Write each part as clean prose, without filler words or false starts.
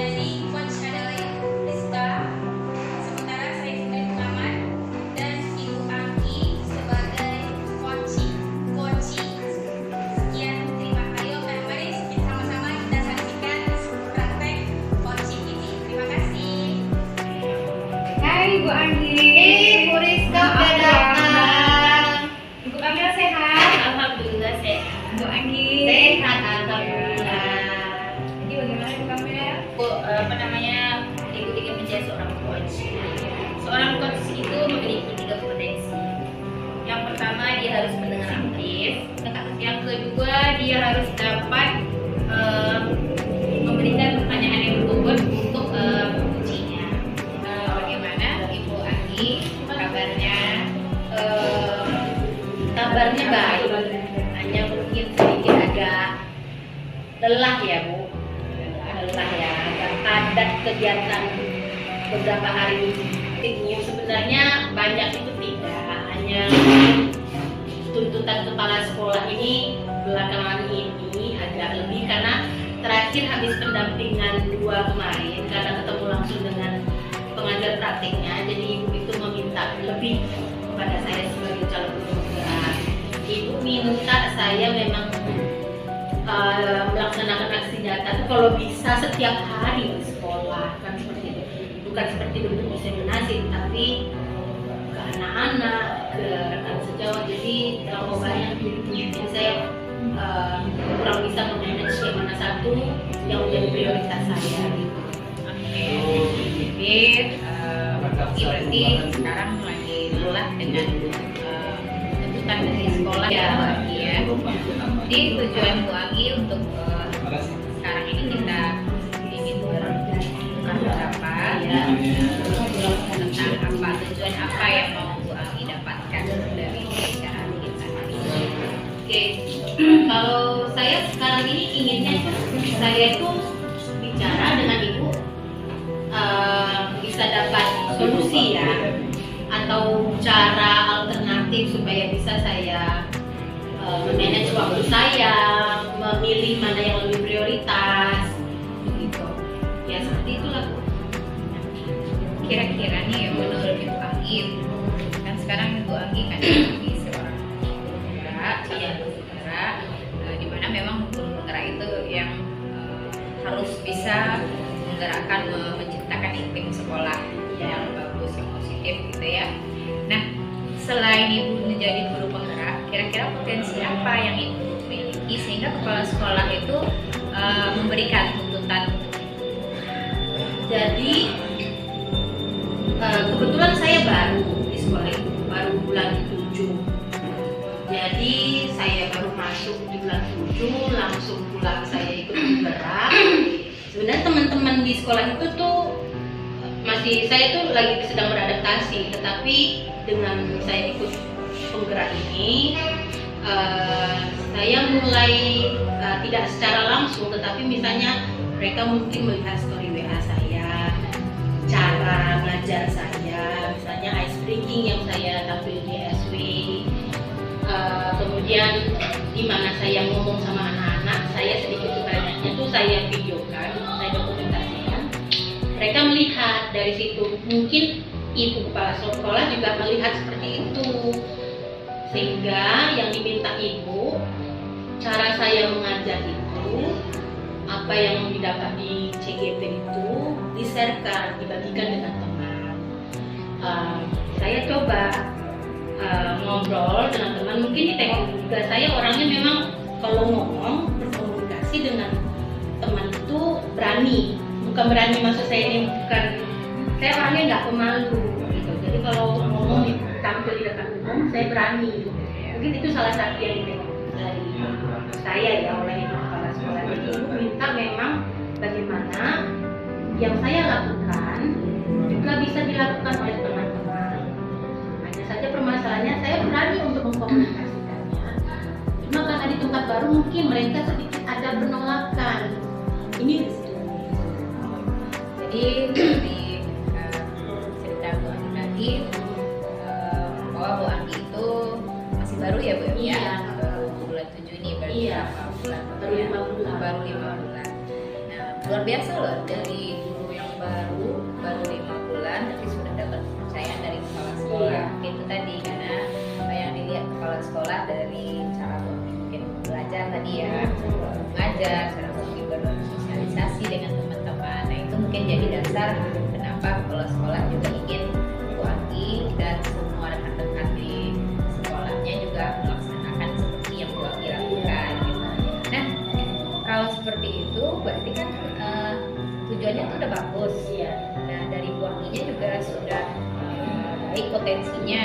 dari coach adalah Rizka, sementara saya sebagai pengamat dan Ibu Anggi sebagai coaching. Sekian, terima kasih. Mari sama-sama kita saksikan praktek coaching ini. Terima kasih. Hai Bu Anggi. Bu Rizka udah datang. Ibu Kamila sehat? Alhamdulillah sehat. Bu Anggi Sehat, alhamdulillah. Jadi bagaimana Ibu Kamila? Ibu ingin menjadi seorang coach. Seorang coach itu memiliki 3 kompetensi. Yang pertama, dia harus mendengar aktif. Yang kedua, dia harus dapat memberikan pertanyaan yang berbobot untuk coachingnya. Bagaimana Ibu Anggi kabarnya? Kabarnya baik, hanya mungkin sedikit agak lelah ya Bu, lelah ya, agak padat kegiatan beberapa hari ini. Sebenarnya banyak itu tidak, hanya tuntutan kepala sekolah ini belakangan ini agak lebih karena terakhir habis pendampingan 2 kemarin karena ketemu langsung dengan pengajar praktiknya, jadi ibu itu meminta lebih kepada saya sebagai calon guru penggerak. Ibu minta saya memang melaksanakan aksi nyata itu kalau bisa setiap hari di sekolah, kan seperti itu, bukan seperti bentuk diseminasi tapi ke anak-anak, ke rekan sejawat. Jadi kalau banyak jadi saya kurang bisa memanage yang mana satu yang menjadi prioritas saya gitu. Jadi berarti sekarang lagi lelah dengan tuntutan dari sekolah ya Bu Anggi ya. Jadi tujuan Bu Anggi untuk sekarang ini kita ingin bertukar pendapat ya tentang apa tujuan apa yang mau Bu Anggi dapatkan dari pembicaraan kita hari ini. Oke, kalau saya sekarang ini inginnya saya itu bicara dengan ibu bisa dapat solusi ya, atau cara alternatif supaya bisa saya manage waktu saya, memilih mana yang lebih prioritas, gitu. Ya seperti itulah Bu. Kira-kira nih menurut Ibu Anggi, kan sekarang Ibu Anggi kan jadi seorang penggerak, calon penggerak, di mana memang guru penggerak itu yang harus bisa menggerakkan, menciptakan iklim sekolah yang bagus, yang positif gitu ya. Nah, selain Ibu menjadi guru penggerak, kira-kira potensi apa yang Ibu miliki sehingga kepala sekolah itu memberikan tuntutan? Jadi kebetulan saya baru di sekolah itu, baru bulan 7. Jadi saya baru masuk di bulan 7, langsung pulang saya ikut bergerak. Sebenarnya teman-teman di sekolah itu tuh masih, saya tuh lagi sedang beradaptasi, tetapi dengan saya ikut penggerak ini saya mulai tidak secara langsung, tetapi misalnya mereka mungkin melihat story WA saya, cara ngajar saya, misalnya ice breaking yang saya tampil di SW, kemudian di mana saya ngomong sama anak-anak, saya sedikit banyaknya tuh saya videokan, saya dokumentasikan. Mereka melihat dari situ, mungkin ibu kepala sekolah juga melihat seperti itu, sehingga yang diminta ibu, cara saya mengajar itu, apa yang didapat di CGP itu di-sharekan, dibagikan dengan teman. Saya coba ngobrol dengan teman, mungkin ditengok juga saya orangnya memang kalau ngomong berkomunikasi dengan teman itu berani, bukan berani maksud saya ini bukan, saya orangnya nggak pemalu gitu. Jadi kalau ngomong tampil di depan umum saya berani gitu. Mungkin itu salah satu yang ditengok dari saya ya oleh ibu kepala sekolah. Jadi ibu minta memang bagaimana yang saya lakukan juga bisa dilakukan oleh teman-teman. Hanya saja permasalahannya saya berani untuk mengkomunikasikannya. Cuma karena di tempat baru mungkin mereka sedikit ada penolakan. Ini di situ. Jadi dari cerita Bu Anggi tadi bahwa Bu Anggi itu masih baru ya Bu ya? Iya. Bulan 7 ini berarti Iya. berapa bulan? Baru 5 bulan. Baru 5 bulan. Nah, luar biasa biasa loh dari guru yang baru 5 bulan tapi sudah dapat kepercayaan dari kepala sekolah. Itu tadi karena yang dilihat kepala sekolah dari cara mungkin belajar tadi ya, mengajar, cara bersosialisasi dengan teman-teman. Nah itu mungkin jadi dasar kenapa kepala sekolah juga ingin Bu Anggi dan semua rekan-rekan di sekolahnya juga melaksanakan seperti yang Bu Anggi lakukan gitu. Nah kalau seperti itu berarti kan tujuannya itu udah bagus ya. Nah dari Bu Angginya juga sudah baik potensinya.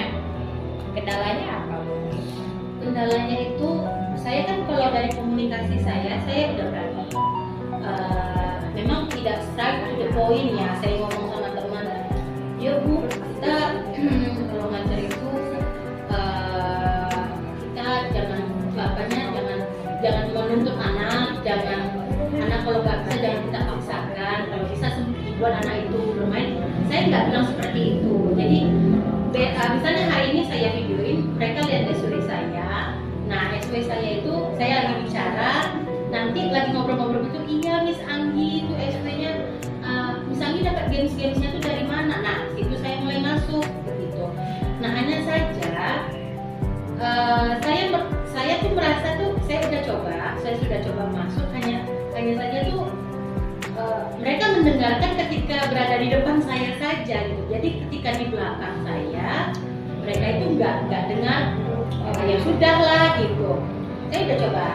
Kendalanya apa Bu? Kendalanya itu saya kan kalau dari komunikasi saya udah berani. Memang tidak straight to the point ya. Saya ngomong sama teman, yuk Bu, kita kalau ngajar itu kita jangan menuntut anak, anak kalau nggak bisa jangan kita paksakan. Kalau bisa buat anak itu bermain. Saya nggak bilang seperti itu. Jadi misalnya hari ini saya videoin, mereka lihat SW saya. Nah SW saya itu saya lagi bicara, nanti lagi ngobrol-ngobrol itu, iya Miss Anggi itu SW-nya Miss Anggi dapat games-gamesnya tuh dari mana? Nah situ saya mulai masuk begitu. Nah hanya saja saya tuh merasa tuh saya sudah coba masuk, hanya saja tuh mereka mendengarkan ketika berada di depan saya saja gitu. Jadi ketika di belakang saya mereka itu nggak dengar, ya sudah lah gitu. Saya udah coba,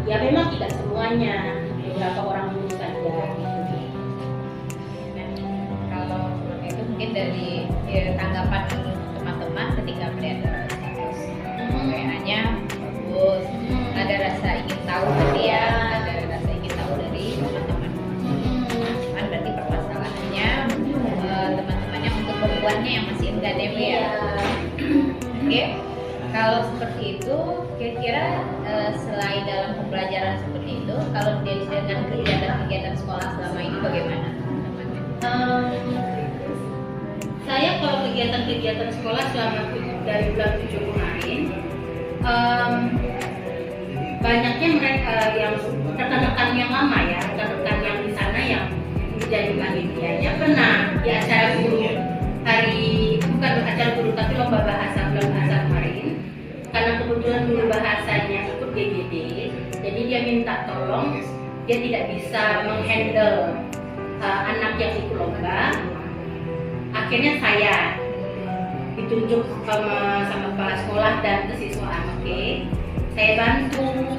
ya memang tidak semuanya, beberapa orang dulu saja gitu. Nah, kalau seperti itu mungkin dari tanggapan teman-teman ketika melihat status WA-nya bagus, ada rasa ingin tahu tadi ya, ada rasa ingin tahu dari teman-teman. Cuman berarti permasalahannya teman-temannya untuk perempuannya yang masih enggan ya Bu ya. Oke. Kalau seperti itu, kira-kira selain dalam pembelajaran seperti itu, kalau dengan kegiatan-kegiatan sekolah selama ini bagaimana? Saya kalau kegiatan-kegiatan sekolah selama dari bulan 7 kemarin, banyaknya mereka yang rekan-rekan yang lama ya, rekan-rekan yang di sana yang menjadi panitianya pernah di acara guru bukan acara guru tapi lomba bahasa kemarin. Karena kebetulan guru bahasanya ikut GGD, jadi dia minta tolong, dia tidak bisa menghandle anak yang ikut lomba. Akhirnya saya ditunjuk sama kepala sekolah dan kesiswaan. Oke, saya bantu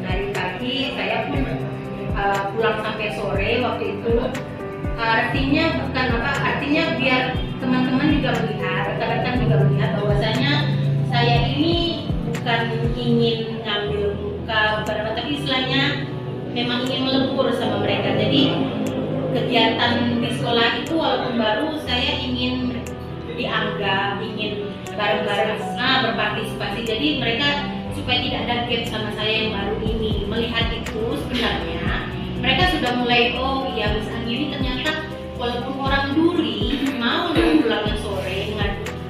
dari pagi, saya pun pulang sampai sore waktu itu. Artinya biar teman-teman juga melihat, rekan-rekan juga melihat bahwasanya saya ini bukan ingin ngambil muka tapi istilahnya memang ingin melebur sama mereka. Jadi kegiatan di sekolah itu walaupun baru, saya ingin dianggap, ingin bareng-bareng berpartisipasi. Jadi mereka supaya tidak ada gap sama saya yang baru ini. Melihat itu sebenarnya mereka sudah mulai, oh iya Miss Anggi ini ternyata walaupun orang duri mau pulangnya sore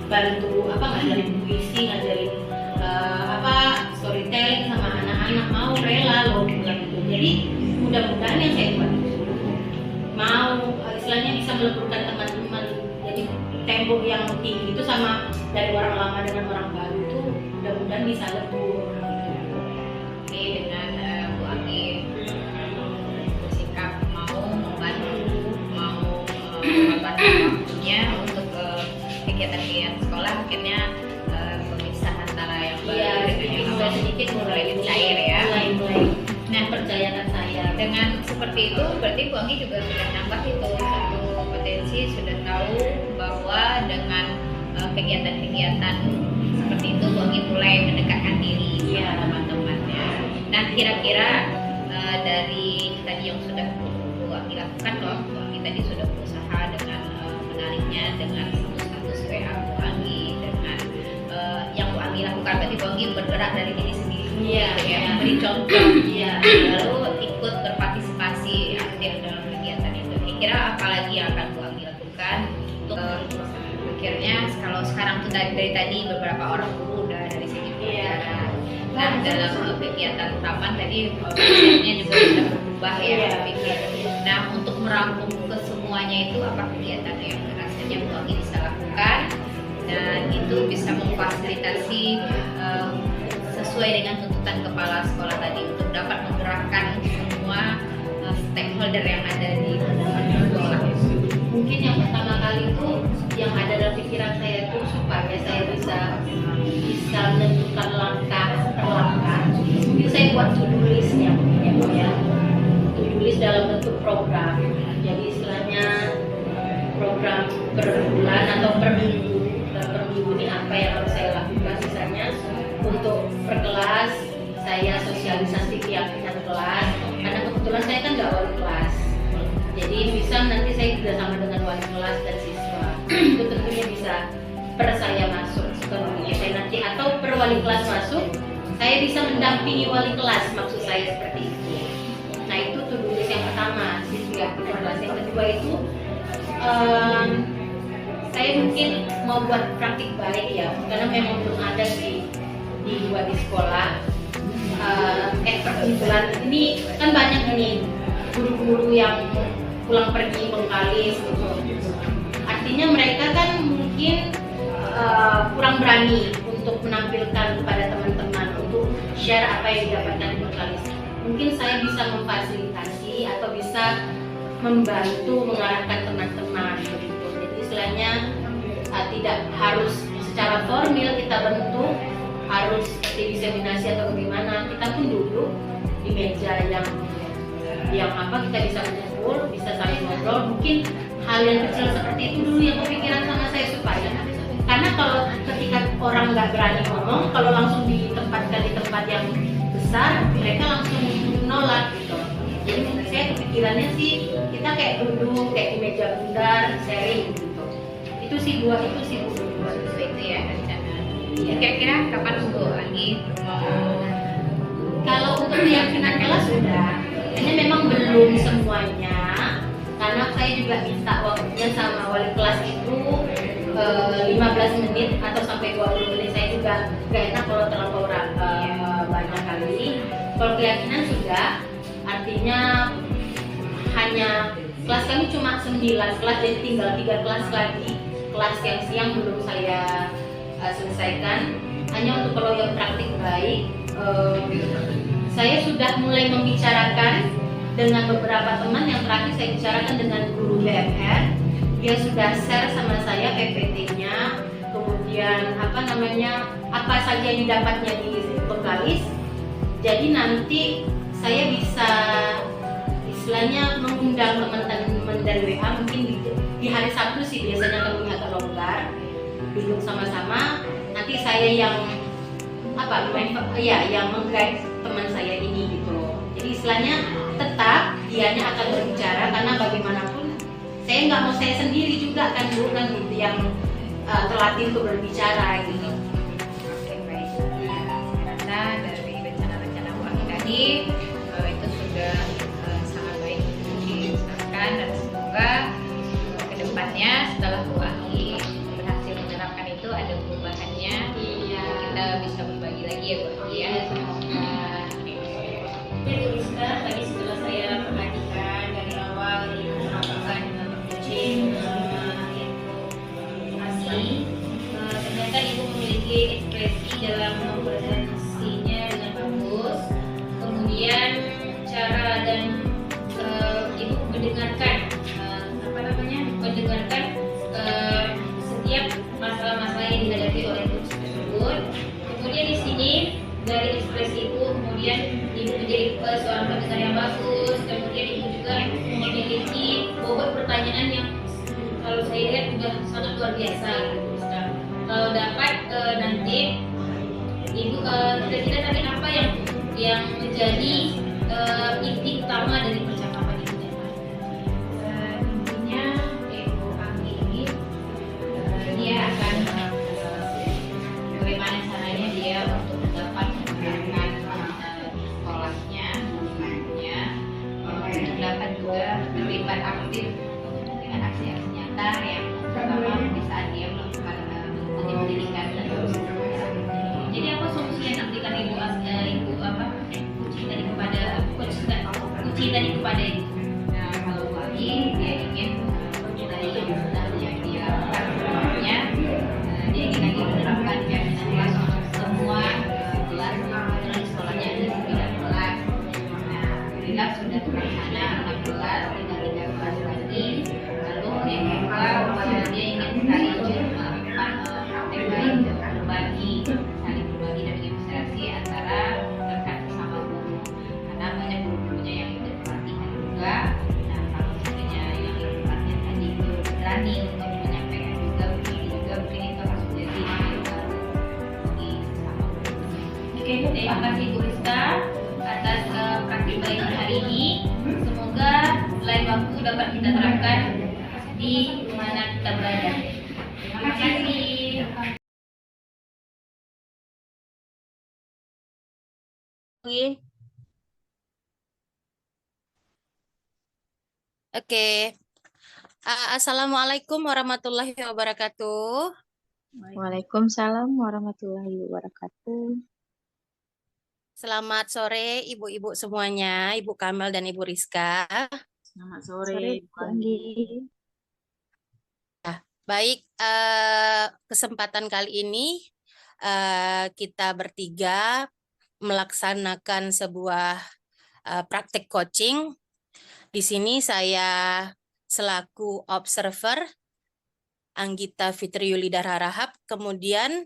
bantu ngajarin puisi, ngajarin storytelling sama anak-anak, mau rela loh pulang itu. Jadi mudah-mudahan yang saya buat itu mau istilahnya bisa meleburkan teman-teman. Jadi tembok yang tinggi itu sama dari orang lama dengan orang baru itu mudah-mudahan bisa lebur. Oke, dengan Bu Anggi bersikap mau membantu, mau waktunya untuk kegiatan-kegiatan sekolah, akhirnya pemisah antara yang baru dengan yang lama sedikit mulai cair ya. Nah, percayakan saya. Dengan seperti itu, berarti Bu Anggi juga sudah nambah itu satu potensi, sudah tahu bahwa dengan kegiatan-kegiatan seperti itu Bu Anggi mulai mendekatkan diri sama teman-temannya. Nah, kira-kira dari tadi yang sudah Bu Anggi lakukan loh, Bu Anggi tadi sudah berusaha dengan menariknya dengan status WA Bu Anggi, dengan yang Bu Anggi lakukan, berarti Bu Anggi bergerak dari diri sendiri, memberi contoh, lalu ikut berpartisipasi aktif dalam kegiatan itu. Kira-kira apalagi yang akan Bu Anggi lakukan untuk akhirnya kalau sekarang tuh dari tadi beberapa orang guru udah dari segi pelajaran. Nah, dalam kegiatan taman tadi juga sudah berubah ya, Iya. saya pikir. Nah, untuk merampung ke semuanya itu apa kegiatan yang rasanya Bu Anggi bisa lakukan dan itu bisa memfasilitasi sesuai dengan tuntutan kepala sekolah tadi untuk dapat menggerakkan semua stakeholder yang ada di sekolah. Mungkin yang pertama kali itu yang ada dalam pikiran saya itu supaya saya bisa menentukan langkah per langkah. Mungkin saya buat to-do list-nya ya. To-do list dalam bentuk program. Jadi istilahnya program per bulan atau per minggu. Per minggu ini apa yang harus saya lakukan, misalnya untuk per kelas saya sosialisasi keyakinan kelas, karena kebetulan saya kan nggak wali kelas. Jadi bisa nanti saya kerjasama dengan wali kelas dan siswa. Itu tentunya bisa per saya masuk sepenuhnya saya nanti, atau per wali kelas masuk saya bisa mendampingi wali kelas, maksud saya seperti itu. Nah itu to-do list yang pertama, siswa keyakinan kelas. Yang kedua itu saya mungkin mau buat praktik baik ya, karena memang belum ada di sekolah. Perkumpulan ini kan banyak nih guru-guru yang pulang pergi bengkalis gitu. Artinya mereka kan mungkin kurang berani untuk menampilkan kepada teman-teman untuk share apa yang didapatkan di bengkalis. Mungkin saya bisa memfasilitasi atau bisa membantu mengarahkan teman-teman begitu. Jadi istilahnya tidak harus secara formal kita bentuk, harus seperti diseminasi atau bagaimana, kita pun duduk di meja yang apa kita bisa mengumpul, bisa saling ngobrol. Mungkin hal yang kecil seperti itu dulu yang kepikiran sama saya, supaya karena kalau ketika orang nggak berani ngomong, kalau langsung ditempatkan di tempat yang besar, mereka langsung menolak gitu. Jadi menurut saya kepikirannya sih kita kayak duduk kayak di meja bundar, sharing gitu. Itu sih Bu. Itu ya rencana. Kira-kira kapan Bu Anggi mau? Kalau untuk keyakinan kelas sudah, hanya memang belum semuanya, karena saya juga minta waktunya sama wali kelas itu 15 menit atau sampai 20 menit. Saya juga gak enak kalau terlalu banyak kali. Kalau keyakinan sudah, artinya hanya kelas kami cuma 9 kelas, jadi tinggal 3 kelas lagi. Kelas yang siang belum saya selesaikan. Hanya untuk kalau yang praktik baik, saya sudah mulai membicarakan dengan beberapa teman. Yang terakhir saya bicarakan dengan guru BMR. Dia sudah share sama saya PPT-nya, kemudian apa saja yang didapatnya di bengkalis. Jadi nanti saya bisa istilahnya mengundang teman-teman dari WA, mungkin di hari Sabtu sih biasanya kami agak longgar, duduk sama-sama. Nanti saya yang meng-guide teman saya ini gitu loh. Jadi istilahnya tetap dianya akan berbicara, karena bagaimanapun saya nggak mau saya sendiri juga kan Bu, kan gitu yang terlatih untuk berbicara gitu. Oke, baik. Karena dari rencana-rencana Bu Anggi tadi itu sudah sangat baik dijelaskan, dan semoga kedepannya setelah Bu Anggi berhasil menerapkan itu ada perubahannya. Kita bisa berbagi lagi ya Bu Anggi ya. Jadi Rizka, tadi setelah saya perhatikan dari awal melakukan coaching asli, ternyata Ibu memiliki ekspresi dalam mempresentasinya dengan bagus. Kemudian cara dan Ibu mendengarkan setiap masalah-masalah yang dihadapi oleh guru tersebut. Kemudian di sini dari ekspresi Ibu, kemudian Ibu menjadi seorang pendengar yang bagus. Kemudian Ibu juga memiliki bobot pertanyaan yang kalau saya lihat sudah sangat luar biasa gitu. Kalau dapat nanti Ibu kira-kira tadi apa yang menjadi inti utama dari percakapan Ibu tadi? Intinya Ibu Anggi ini dia akan bagaimana caranya dia untuk dapat menggunakan sekolahnya, dapat juga terlibat aktif dengan aksi-aksi nyata yang pertama di saat dia melakukan mengikuti pendidikan dan jadi apa solusi yang nantikan Ibu Uci tadi kepada apabila dia ingin saling praktek baik dan berbagi, saling berbagi dan inspirasi antara rekan sesama guru, karena banyak guru-gurunya yang ikut pelatihan juga. Nah, kalau misalnya yang ikut pelatihan tadi itu berani untuk menyampaikan juga begini itu harus jadi bagi sesama guru. Oke, terima kasih Bu Rizka atas praktik baik hari ini. Semoga lain waktu dapat kita terapkan di mana kita berada. Terima kasih. Oke. Assalamualaikum warahmatullahi wabarakatuh. Waalaikumsalam warahmatullahi wabarakatuh. Selamat sore ibu-ibu semuanya, Ibu Kamel dan Ibu Rizka. Selamat Sore, sore, Bu Bu Anggi. Baik, kesempatan kali ini kita bertiga melaksanakan sebuah praktek coaching. Di sini saya selaku observer, Anggita Fitri Yulida Harahap, kemudian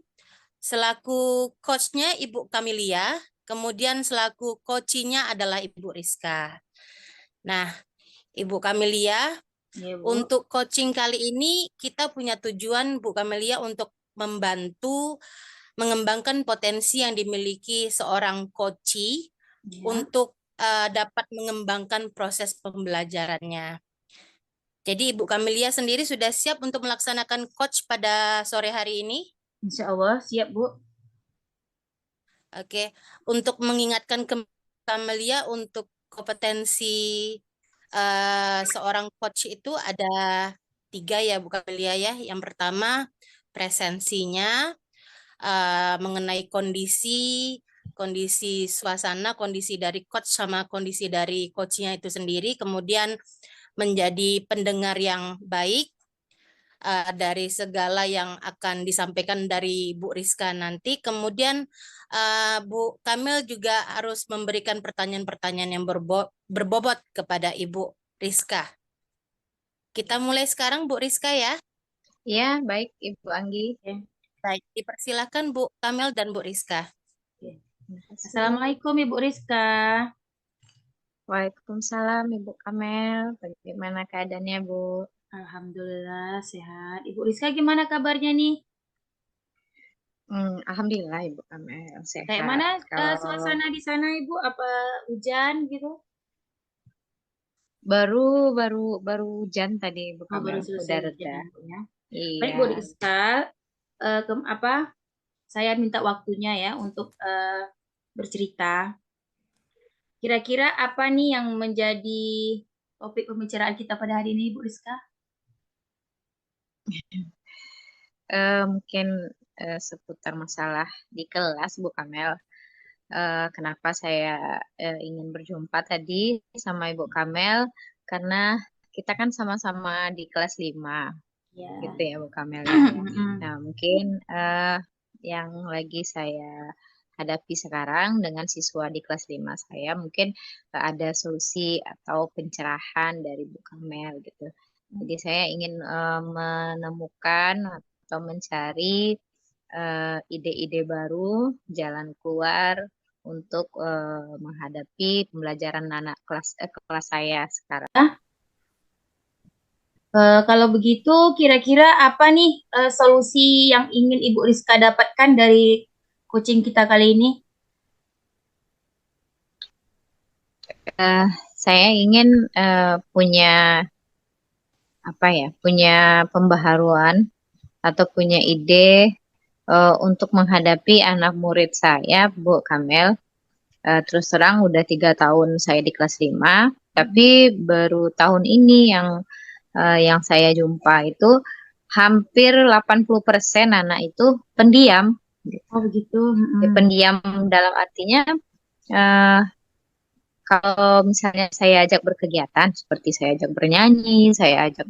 selaku coachnya Ibu Kamilia, kemudian selaku coachinya adalah Ibu Rizka. Nah, Ibu Kamilia, Ya, Bu. untuk coaching kali ini kita punya tujuan Bu Kamilia untuk membantu mengembangkan potensi yang dimiliki seorang coachee Ya. untuk dapat mengembangkan proses pembelajarannya. Jadi Ibu Kamilia sendiri sudah siap untuk melaksanakan coach pada sore hari ini? Insya Allah siap, Bu. Oke, untuk mengingatkan ke Kamilia untuk kompetensi seorang coach itu ada 3 ya Bu Kamilia ya. Yang pertama presensinya, mengenai kondisi suasana, kondisi dari coach sama kondisi dari coachnya itu sendiri, kemudian menjadi pendengar yang baik dari segala yang akan disampaikan dari Bu Rizka nanti. Kemudian Bu Kamil juga harus memberikan pertanyaan-pertanyaan yang berbobot kepada Ibu Rizka. Kita mulai sekarang Bu Rizka ya. Ya, baik Ibu Anggi. Baik, dipersilakan Bu Kamil dan Bu Rizka. Assalamualaikum Ibu Rizka. Waalaikumsalam Ibu Kamel. Bagaimana keadaannya, Bu? Alhamdulillah sehat. Ibu Rizka gimana kabarnya nih? Alhamdulillah Ibu Kamel sehat. Kayak mana Kalau suasana di sana Ibu? Apa hujan gitu? baru hujan tadi Ibu Oh, baru Kamel, selesai udah hujan reda. Ibu ya. Iya. Baik Bu Rizka, saya minta waktunya ya untuk bercerita. Kira-kira apa nih yang menjadi topik pembicaraan kita pada hari ini, Bu Rizka? Mungkin seputar masalah di kelas Bu Kamel. Kenapa saya ingin berjumpa tadi sama Ibu Kamel, karena kita kan sama-sama di kelas 5 Ya. gitu ya Bu Kamel ya. Nah, mungkin yang lagi saya hadapi sekarang dengan siswa di kelas 5 saya, mungkin ada solusi atau pencerahan dari Bu Kamel gitu. Jadi saya ingin menemukan atau mencari ide-ide baru, jalan keluar untuk menghadapi pembelajaran anak kelas saya sekarang. Kalau begitu, kira-kira apa nih solusi yang ingin Ibu Rizka dapatkan dari coaching kita kali ini? Saya ingin punya pembaharuan atau punya ide untuk menghadapi anak murid saya, Bu Kamel. Terus terang udah 3 tahun saya di kelas 5, tapi baru tahun ini yang saya jumpa itu hampir 80% anak itu pendiam. Oh begitu. Ya, pendiam dalam artinya kalau misalnya saya ajak berkegiatan, seperti saya ajak bernyanyi, saya ajak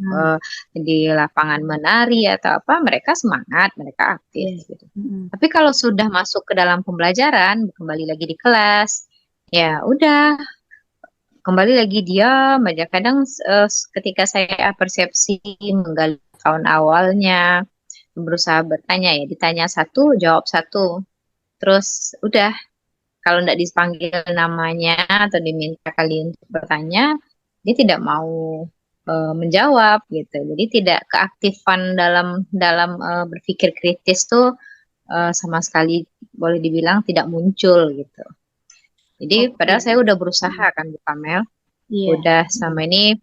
di lapangan menari atau apa, mereka semangat, mereka aktif gitu. Tapi kalau sudah masuk ke dalam pembelajaran, kembali lagi di kelas, ya udah kembali lagi diam aja. Kadang ketika saya persepsi menggali tahun awalnya, berusaha bertanya ya, ditanya satu, jawab satu. Terus udah, kalau nggak dipanggil namanya atau diminta kali untuk bertanya, dia tidak mau menjawab gitu. Jadi tidak keaktifan dalam dalam berpikir kritis tuh sama sekali boleh dibilang tidak muncul gitu. Jadi padahal saya udah berusaha kan Bu Kamel, Iya. udah sama ini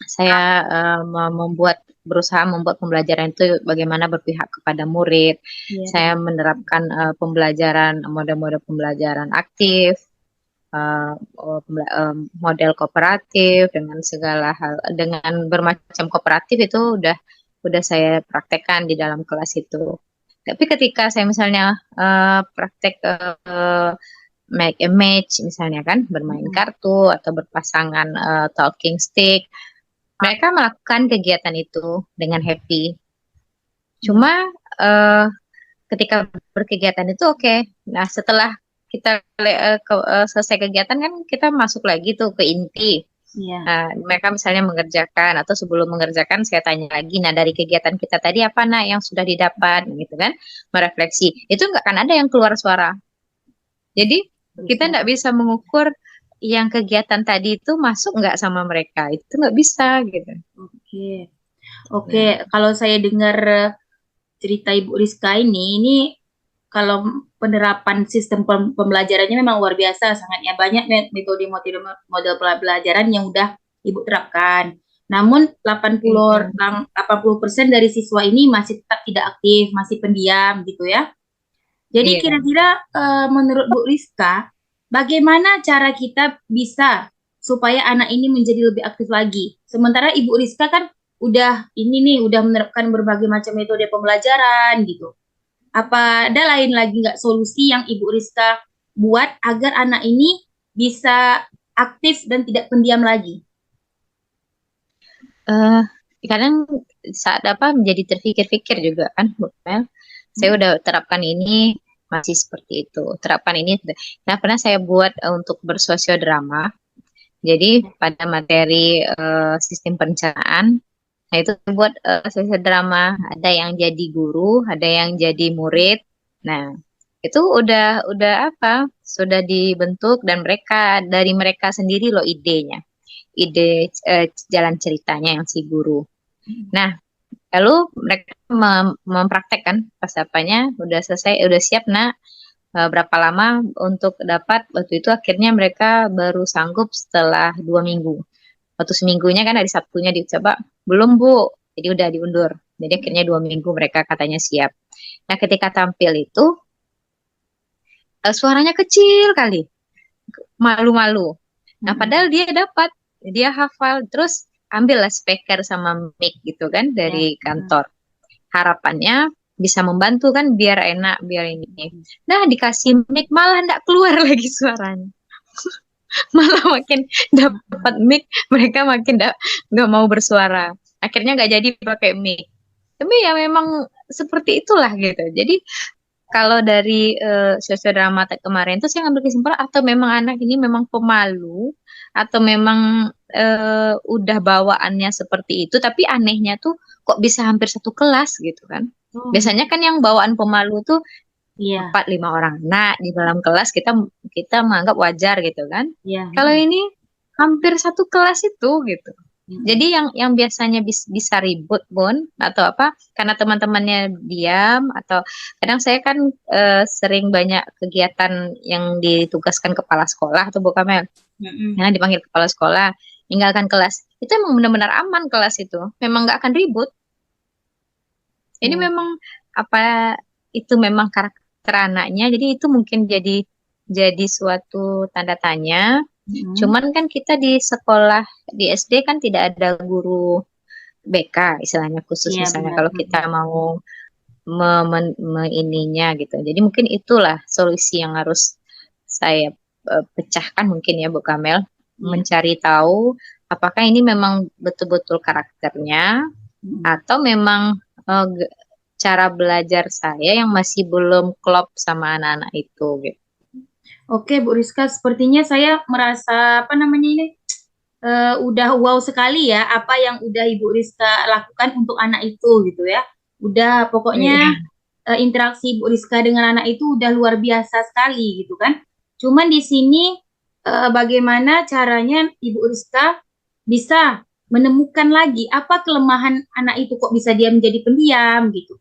saya berusaha membuat pembelajaran itu bagaimana berpihak kepada murid. Iya. Saya menerapkan pembelajaran model-model pembelajaran aktif, model kooperatif dengan segala hal, dengan bermacam kooperatif itu udah saya praktekkan di dalam kelas itu. Tapi ketika saya misalnya praktek make a match misalnya kan, bermain kartu atau berpasangan talking stick, mereka melakukan kegiatan itu dengan happy. Cuma ketika berkegiatan itu oke. Nah setelah kita selesai kegiatan kan kita masuk lagi tuh ke inti. Iya. Nah, mereka misalnya mengerjakan atau sebelum mengerjakan saya tanya lagi, nah dari kegiatan kita tadi apa nak yang sudah didapat gitu kan, merefleksi. Itu nggak akan ada yang keluar suara. Jadi kita nggak bisa mengukur yang kegiatan tadi itu masuk nggak sama mereka, itu nggak bisa gitu. Oke. Kalau saya dengar cerita Ibu Rizka ini kalau penerapan sistem pembelajarannya memang luar biasa, sangatnya banyak metode model pembelajaran yang udah Ibu terapkan. Namun 80% dari siswa ini masih tetap tidak aktif, masih pendiam gitu ya. Jadi kira-kira menurut Bu Rizka, bagaimana cara kita bisa supaya anak ini menjadi lebih aktif lagi? Sementara Ibu Rizka kan udah menerapkan berbagai macam metode pembelajaran gitu. Apa ada lain lagi nggak solusi yang Ibu Rizka buat agar anak ini bisa aktif dan tidak pendiam lagi? Kadang saat menjadi terpikir-pikir juga kan Bu Mel, saya udah terapkan ini masih seperti itu, terapkan ini. Nah pernah saya buat untuk bersosiodrama, jadi pada materi sistem perencanaan. Nah itu buat sosiodrama, ada yang jadi guru, ada yang jadi murid. Nah itu udah sudah dibentuk dan dari mereka sendiri loh idenya, ide jalan ceritanya yang si guru. Nah lalu mereka mempraktekkan pas udah selesai, udah siap nak, berapa lama untuk dapat. Waktu itu akhirnya mereka baru sanggup setelah 2 minggu. Waktu seminggunya kan hari Sabtunya dicoba, belum Bu, jadi udah diundur. Jadi akhirnya 2 minggu mereka katanya siap. Nah ketika tampil itu suaranya kecil kali, malu-malu. Nah padahal dia hafal, terus ambillah speaker sama mic gitu kan dari kantor. Harapannya bisa membantu kan biar enak, biar ini. Nah dikasih mic malah enggak keluar lagi suaranya. Malah makin dapat mic mereka makin nggak mau bersuara, akhirnya nggak jadi pakai mic. Tapi ya memang seperti itulah gitu. Jadi kalau dari sosiodrama kemarin itu saya ngambil kesimpulan atau memang anak ini memang pemalu atau memang udah bawaannya seperti itu, tapi anehnya tuh kok bisa hampir satu kelas gitu kan. Biasanya kan yang bawaan pemalu tuh 4-5 orang. Nah, di dalam kelas kita menganggap wajar gitu kan. Kalau ini hampir satu kelas itu gitu. Jadi yang biasanya bisa ribut atau apa karena teman-temannya diam, atau kadang saya kan sering banyak kegiatan yang ditugaskan kepala sekolah atau Bu Kamel. Karena dipanggil kepala sekolah, tinggalkan kelas. Itu emang benar-benar aman kelas itu. Memang nggak akan ribut. Ini memang itu memang karakter anaknya, jadi itu mungkin jadi suatu tanda tanya. Cuman kan kita di sekolah di SD kan tidak ada guru BK istilahnya khusus, misalnya kalau kita mau ininya gitu. Jadi mungkin itulah solusi yang harus saya pecahkan mungkin ya Bu Kamel, mencari tahu apakah ini memang betul-betul karakternya atau memang cara belajar saya yang masih belum klop sama anak-anak itu gitu. Oke Bu Rizka, sepertinya saya merasa udah wow sekali ya apa yang udah Ibu Rizka lakukan untuk anak itu gitu ya. Udah pokoknya Iya. interaksi Ibu Rizka dengan anak itu udah luar biasa sekali gitu kan. Cuman di sini bagaimana caranya Ibu Rizka bisa menemukan lagi apa kelemahan anak itu kok bisa dia menjadi pendiam gitu.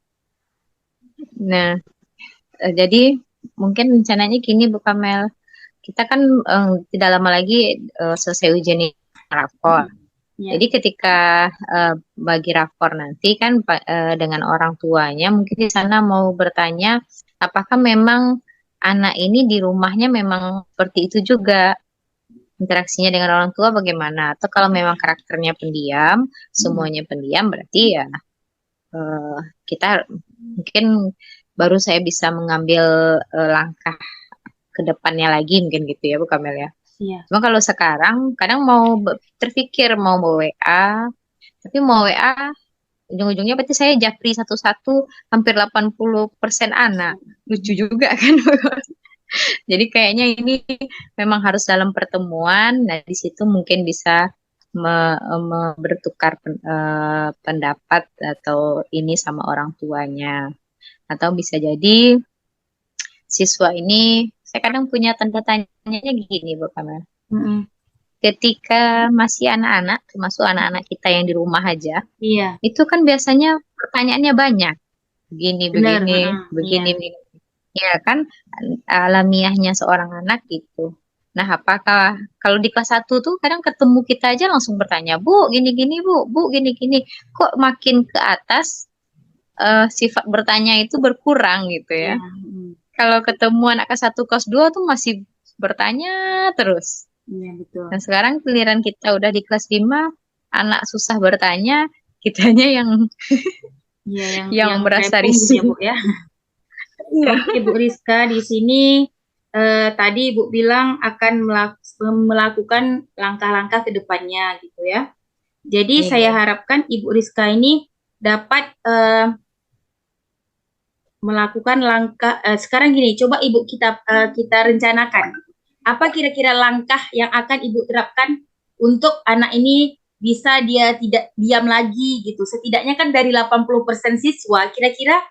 Nah, jadi mungkin rencananya gini Bu Kamel, kita kan tidak lama lagi selesai ujian rapor. Ya. Jadi ketika bagi rapor nanti kan dengan orang tuanya mungkin di sana mau bertanya apakah memang anak ini di rumahnya memang seperti itu juga, interaksinya dengan orang tua bagaimana, atau kalau memang karakternya pendiam, semuanya pendiam, berarti ya kita mungkin baru saya bisa mengambil langkah ke depannya lagi mungkin gitu ya Bu Kamel ya. Iya. Cuma kalau sekarang kadang mau terpikir mau WA, tapi mau WA ujung-ujungnya berarti saya japri satu-satu hampir 80% anak. Lucu juga kan. Jadi kayaknya ini memang harus dalam pertemuan. Nah, di situ mungkin bisa bertukar pendapat atau ini sama orang tuanya. Atau bisa jadi siswa ini, saya kadang punya tanda tanyanya gini, Bu Kamel. Ketika masih anak-anak, termasuk anak-anak kita yang di rumah aja, Iya. itu kan biasanya pertanyaannya banyak. Begini, Benar, begini, begini. Ya kan, alamiahnya seorang anak gitu. Nah, apakah kalau di kelas 1 tuh kadang ketemu kita aja langsung bertanya, Bu, gini-gini, Bu, gini-gini. Kok makin ke atas sifat bertanya itu berkurang gitu ya. Kalau ketemu anak kelas 1, kelas 2 tuh masih bertanya terus. Iya, betul. Nah, sekarang giliran kita udah di kelas 5, anak susah bertanya, kitanya yang Iya, yang merasa rempong gitu ya, risih. Bu ya. Oke, Bu Rizka, di sini tadi Ibu bilang akan melakukan langkah-langkah ke depannya gitu ya. Jadi Iya. saya harapkan Ibu Rizka ini dapat melakukan langkah sekarang gini, coba Ibu kita rencanakan apa kira-kira langkah yang akan Ibu terapkan untuk anak ini bisa dia tidak diam lagi gitu. Setidaknya kan dari 80% siswa, kira-kira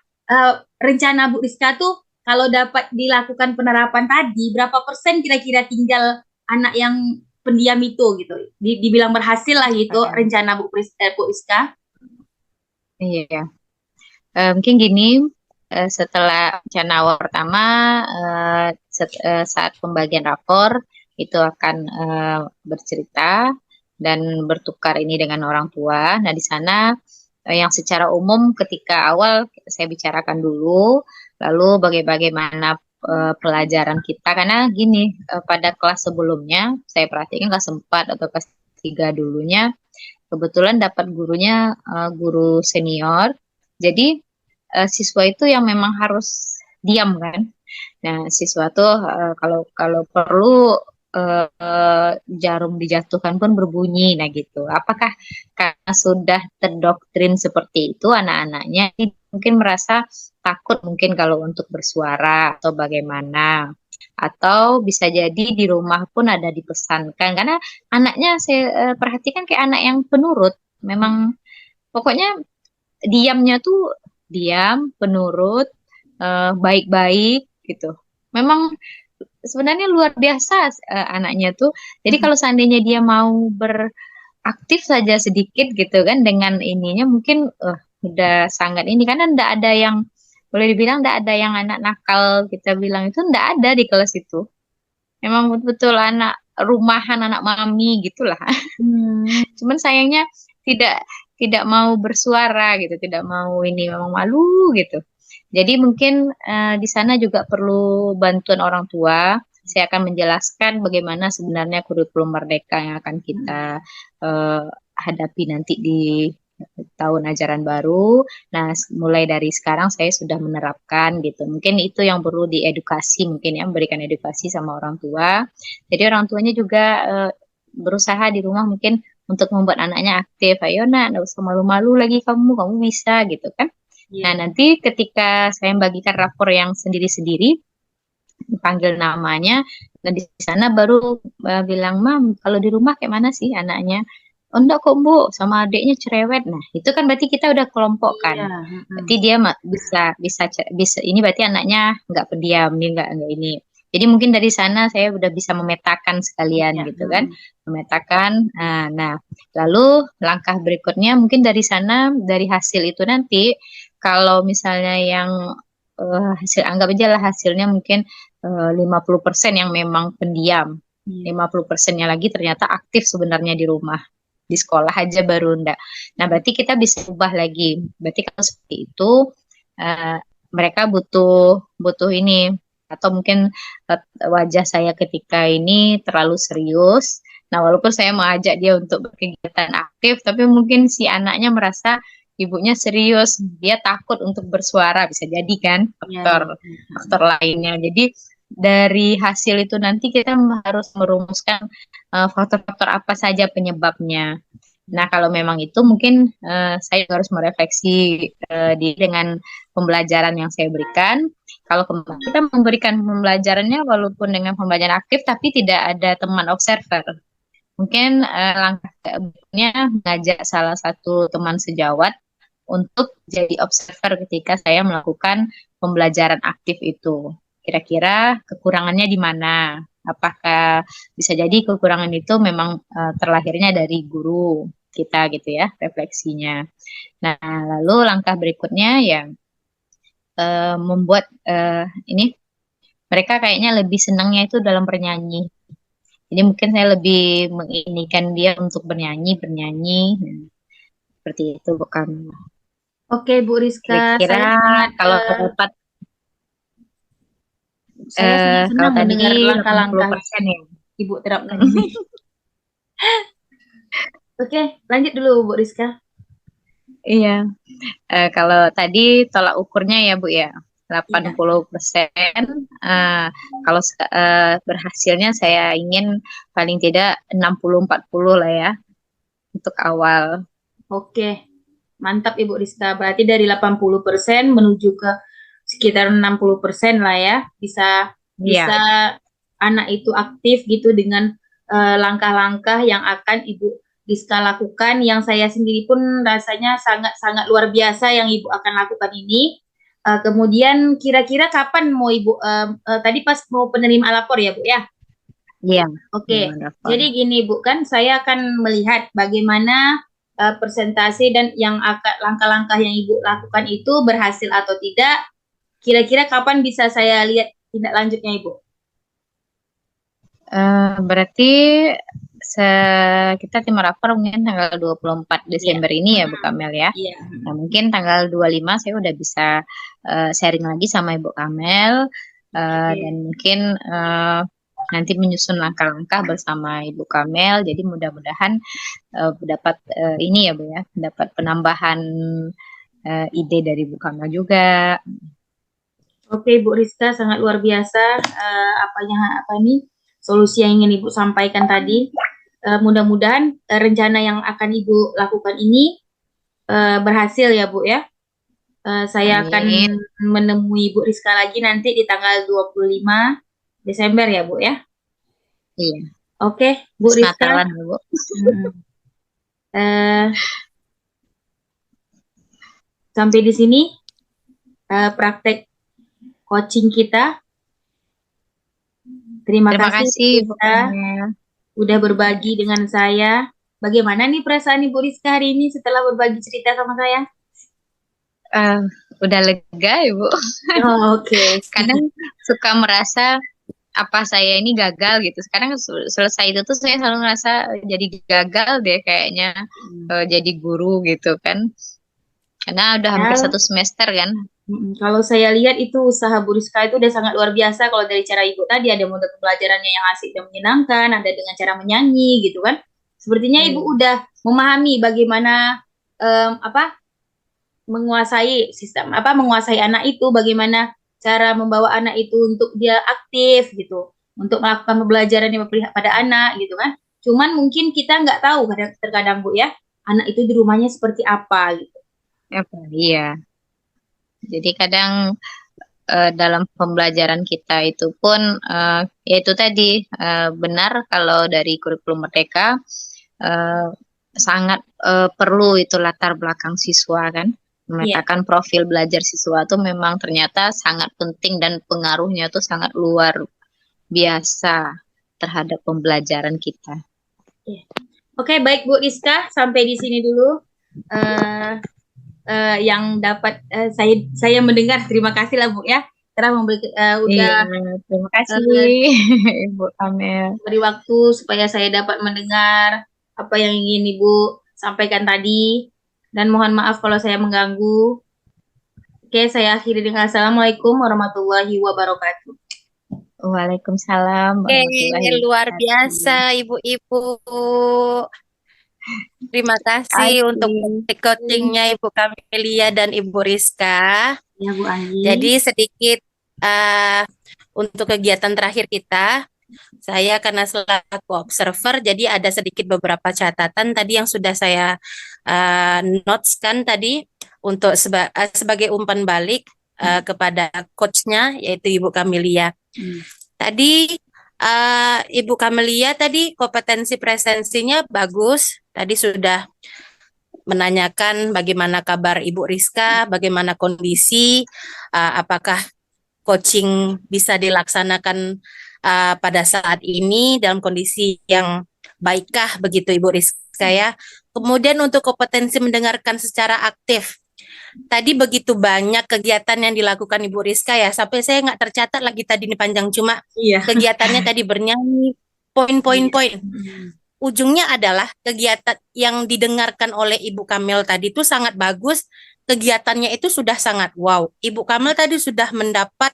rencana Bu Rizka tuh kalau dapat dilakukan penerapan tadi, berapa persen kira-kira tinggal anak yang pendiam itu gitu. Dibilang berhasil lah gitu rencana Bu Rizka. Iya. Mungkin gini, setelah rencana awal pertama, saat pembagian rapor, itu akan bercerita dan bertukar ini dengan orang tua. Nah, di sana yang secara umum ketika awal saya bicarakan dulu, lalu bagaimana pelajaran kita. Karena gini, pada kelas sebelumnya, saya perhatikan kelas 4 atau kelas 3 dulunya, kebetulan dapat gurunya guru senior. Jadi siswa itu yang memang harus diam kan. Nah, siswa tuh kalau perlu jarum dijatuhkan pun berbunyi, nah gitu. Apakah karena sudah terdoktrin seperti itu anak-anaknya mungkin merasa takut mungkin kalau untuk bersuara atau bagaimana? Atau bisa jadi di rumah pun ada dipesankan karena anaknya saya perhatikan kayak anak yang penurut, memang pokoknya diamnya tuh diam, penurut, baik-baik gitu. Memang sebenarnya luar biasa anaknya tuh. Jadi kalau seandainya dia mau beraktif saja sedikit gitu kan dengan ininya mungkin udah sangat ini karena enggak ada yang boleh dibilang enggak ada yang anak nakal kita bilang itu enggak ada di kelas itu. Memang betul-betul anak rumahan, anak mami gitulah. Cuman sayangnya tidak mau bersuara gitu, tidak mau ini, memang malu gitu. Jadi mungkin di sana juga perlu bantuan orang tua. Saya akan menjelaskan bagaimana sebenarnya kurikulum merdeka yang akan kita hadapi nanti di tahun ajaran baru. Nah, mulai dari sekarang saya sudah menerapkan gitu. Mungkin itu yang perlu diedukasi, mungkin ya, memberikan edukasi sama orang tua. Jadi orang tuanya juga berusaha di rumah mungkin untuk membuat anaknya aktif. Ayo nak, nggak usah malu-malu lagi kamu bisa gitu kan. Nah, nanti ketika saya membagikan rapor yang sendiri-sendiri, dipanggil namanya, dan di sana baru bilang, Mam, kalau di rumah kayak mana sih anaknya? Oh enggak kok Bu, sama adiknya cerewet. Nah itu kan berarti kita udah kelompokkan. Iya. Berarti dia bisa ini berarti anaknya nggak pendiam, dia nggak ini. Jadi mungkin dari sana saya udah bisa memetakan sekalian Iya. gitu kan, memetakan. Nah, lalu langkah berikutnya mungkin dari sana, dari hasil itu nanti kalau misalnya yang hasil, anggap aja lah hasilnya mungkin 50% yang memang pendiam, Iya. 50%-nya lagi ternyata aktif sebenarnya di rumah, di sekolah aja baru enggak. Nah, berarti kita bisa ubah lagi. Berarti kalau seperti itu mereka butuh ini, atau mungkin wajah saya ketika ini terlalu serius. Nah, walaupun saya mau ajak dia untuk berkegiatan aktif, tapi mungkin si anaknya merasa ibunya serius, dia takut untuk bersuara, bisa jadi kan faktor lainnya. Jadi dari hasil itu nanti kita harus merumuskan faktor-faktor apa saja penyebabnya. Nah, kalau memang itu mungkin saya harus merefleksi dengan pembelajaran yang saya berikan. Kalau kita memberikan pembelajarannya walaupun dengan pembelajaran aktif, tapi tidak ada teman observer. Mungkin langkah berikutnya mengajak salah satu teman sejawat untuk jadi observer ketika saya melakukan pembelajaran aktif itu. Kira-kira kekurangannya di mana? Apakah bisa jadi kekurangan itu memang terlahirnya dari guru kita gitu ya, refleksinya. Nah, lalu langkah berikutnya ya membuat ini mereka kayaknya lebih senangnya itu dalam bernyanyi. Jadi mungkin saya lebih menginikan dia untuk bernyanyi. Nah, seperti itu bukan. Oke, Bu Rizka, Kira-kira saya sangat kalau dapat saya sangat kalau senang tadi mendengar langkah-langkah 80% ya. Ibu terapkan ini. Oke, lanjut dulu Bu Rizka. Iya. Kalau tadi tolak ukurnya ya Bu ya, 80%. Kalau berhasilnya saya ingin paling tidak 60-40 lah ya untuk awal. Oke, mantap Ibu Rizka. Berarti dari 80% menuju ke sekitar 60% lah ya. Bisa anak itu aktif gitu dengan langkah-langkah yang akan Ibu Rizka lakukan, yang saya sendiri pun rasanya sangat-sangat luar biasa yang Ibu akan lakukan ini. Kemudian kira-kira kapan mau Ibu, tadi pas mau penerima lapor ya Bu ya? Iya. Oke, jadi gini Bu, kan saya akan melihat bagaimana presentasi dan yang langkah-langkah yang Ibu lakukan itu berhasil atau tidak. Kira-kira kapan bisa saya lihat tindak lanjutnya Ibu? Berarti kita terima rapor mungkin tanggal 24 Desember ini ya Bu Kamel ya. Iya. Nah, mungkin tanggal 25 saya udah bisa sharing lagi sama Ibu Kamel dan mungkin nanti menyusun langkah-langkah bersama Ibu Kamel. Jadi mudah-mudahan dapat ini ya Bu ya, dapat penambahan ide dari Bu Kamel juga. Oke, Bu Rizka, sangat luar biasa solusi yang ingin Ibu sampaikan tadi. Mudah-mudahan rencana yang akan Ibu lakukan ini berhasil ya Bu ya. Saya akan menemui Bu Rizka lagi nanti di tanggal 25 Desember ya Bu ya. Iya. Oke, Bu Rizka. Bu. Sampai di sini praktek coaching kita. Terima kasih Bu Rizka udah berbagi dengan saya. Bagaimana nih perasaan Ibu Rizka hari ini setelah berbagi cerita sama saya? Udah lega Ibu. Oh, oke. Kadang suka merasa apa saya ini gagal gitu. Sekarang selesai itu tuh saya selalu ngerasa jadi gagal deh kayaknya jadi guru gitu kan. Karena udah hampir 1 semester kan. Kalau saya lihat itu usaha Bu Rizka itu udah sangat luar biasa. Kalau dari cara Ibu tadi ada model pembelajarannya yang asik dan menyenangkan, ada dengan cara menyanyi gitu kan. Sepertinya Ibu udah memahami bagaimana menguasai sistem, menguasai anak itu, bagaimana cara membawa anak itu untuk dia aktif gitu, untuk melakukan pembelajaran yang berpihak pada anak gitu kan. Cuman mungkin kita nggak tahu terkadang Bu ya, anak itu di rumahnya seperti apa gitu. Iya. Jadi kadang dalam pembelajaran kita itu pun yaitu tadi benar kalau dari kurikulum Merdeka sangat perlu itu latar belakang siswa kan, memetakan profil belajar siswa itu memang ternyata sangat penting dan pengaruhnya tuh sangat luar biasa terhadap pembelajaran kita. Oke, baik Bu Rizka, sampai di sini dulu yang dapat saya mendengar. Terima kasih lah Bu ya, karena udah terima kasih Ibu Amel. beri waktu supaya saya dapat mendengar apa yang ingin Ibu sampaikan tadi, dan mohon maaf kalau saya mengganggu. Oke, saya akhiri dengan Assalamualaikum warahmatullahi wabarakatuh. Waalaikumsalam warahmatullahi Luar wabarakatuh. biasa Ibu-ibu. Terima kasih untuk coachingnya Ibu Kamelia dan Ibu Rizka. Ya Bu Anggi. Jadi sedikit untuk kegiatan terakhir kita, saya karena selaku observer, jadi ada sedikit beberapa catatan tadi yang sudah saya noteskan tadi untuk sebagai umpan balik kepada coachnya, yaitu Ibu Kamelia. Tadi Ibu Kamelia tadi kompetensi presensinya bagus. Tadi sudah menanyakan bagaimana kabar Ibu Rizka, bagaimana kondisi, apakah coaching bisa dilaksanakan pada saat ini dalam kondisi yang baikkah begitu Ibu Rizka ya. Kemudian untuk kompetensi mendengarkan secara aktif. Tadi begitu banyak kegiatan yang dilakukan Ibu Rizka ya, sampai saya nggak tercatat lagi tadi ini panjang, cuma kegiatannya tadi bernyanyi, poin-poin-poin. Ujungnya adalah kegiatan yang didengarkan oleh Ibu Kamel tadi itu sangat bagus, kegiatannya itu sudah sangat wow. Ibu Kamel tadi sudah mendapat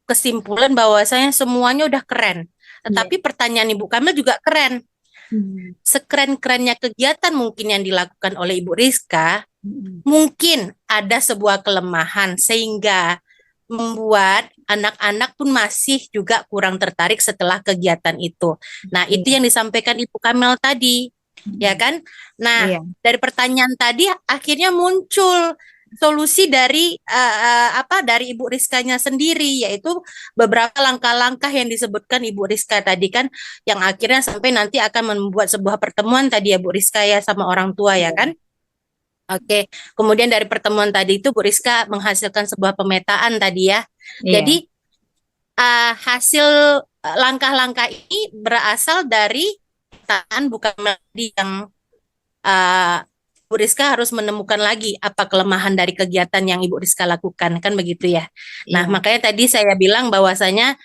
kesimpulan bahwasanya semuanya udah keren. Tetapi pertanyaan Ibu Kamel juga keren. Sekeren-kerennya kegiatan mungkin yang dilakukan oleh Ibu Rizka, mungkin ada sebuah kelemahan sehingga membuat anak-anak pun masih juga kurang tertarik setelah kegiatan itu. Nah, itu yang disampaikan Ibu Kamel tadi, ya kan? Nah, dari pertanyaan tadi akhirnya muncul solusi dari dari Ibu Rizkanya sendiri, yaitu beberapa langkah-langkah yang disebutkan Ibu Rizka tadi kan, yang akhirnya sampai nanti akan membuat sebuah pertemuan tadi ya Bu Rizka ya sama orang tua ya kan. Oke, kemudian dari pertemuan tadi itu Bu Rizka menghasilkan sebuah pemetaan tadi ya. Jadi hasil langkah-langkah ini berasal dari pemetaan bukan yang Bu Rizka harus menemukan lagi apa kelemahan dari kegiatan yang Ibu Rizka lakukan, kan begitu ya. Nah, makanya tadi saya bilang bahwasanya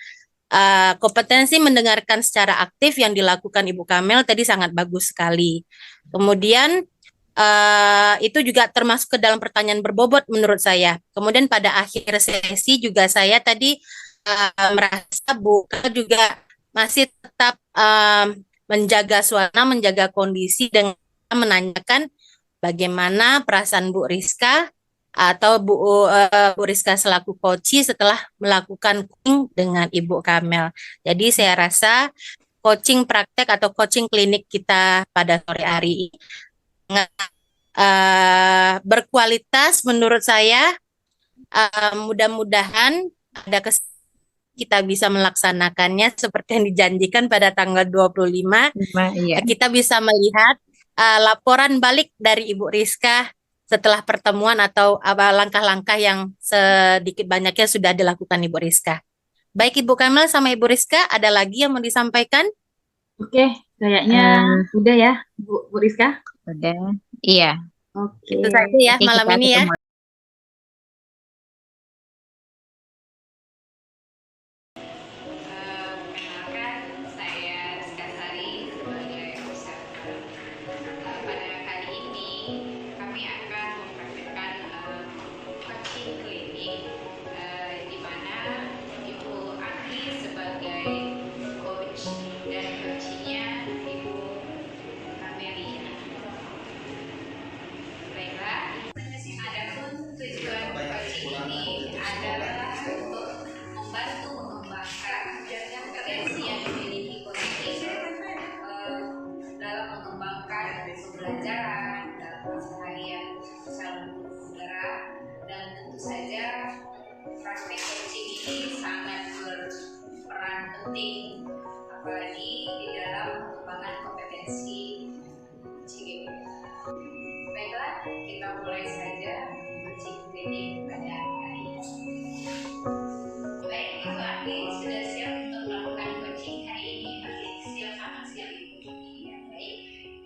kompetensi mendengarkan secara aktif yang dilakukan Ibu Kamel tadi sangat bagus sekali. Kemudian itu juga termasuk ke dalam pertanyaan berbobot menurut saya. Kemudian pada akhir sesi juga saya tadi merasa Bu juga masih tetap menjaga suasana, menjaga kondisi dengan menanyakan bagaimana perasaan Bu Rizka atau Bu Rizka selaku coach setelah melakukan coaching dengan Ibu Kamel. Jadi saya rasa coaching praktek atau coaching klinik kita pada sore hari ini berkualitas menurut saya. Mudah-mudahan ada kita bisa melaksanakannya seperti yang dijanjikan pada tanggal 25. Kita bisa melihat laporan balik dari Ibu Rizka setelah pertemuan atau langkah-langkah yang sedikit banyaknya sudah dilakukan Ibu Rizka. Baik Ibu Kamel sama Ibu Rizka, ada lagi yang mau disampaikan? Oke, kayaknya udah ya Bu Rizka. Udah, iya. Oke. Itu saja ya malam ini ya. Perkenalkan, saya Rizka Sari sebagai observer. Pada kali ini kami akan mempraktikkan coaching klinik, di mana Ibu Aki sebagai coach dan coachingnya Ibu Kamelia. Baiklah, ada mulai saja coaching training pada hari ini. Baik, Ibu Anggi sudah siap untuk melakukan coaching hari ini. Baik, siap sama siap Ibu. Ya, baik,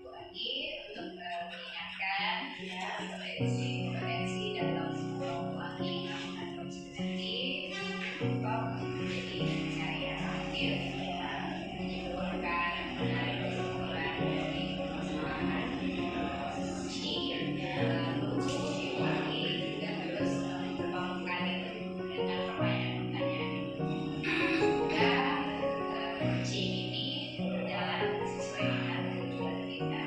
Ibu Anggi untuk mengingatkan ya potensi dalam Ibu Anggi melakukan coaching nanti untuk menjadi percaya aktif ya, menimbulkan menarik kesimpulan dari permasalahan coaching ya, lalu Ibu Anggi juga terus membangunkan dengan pertanyaan-pertanyaan. Semoga coaching ini berjalan sesuai dengan tujuan kita.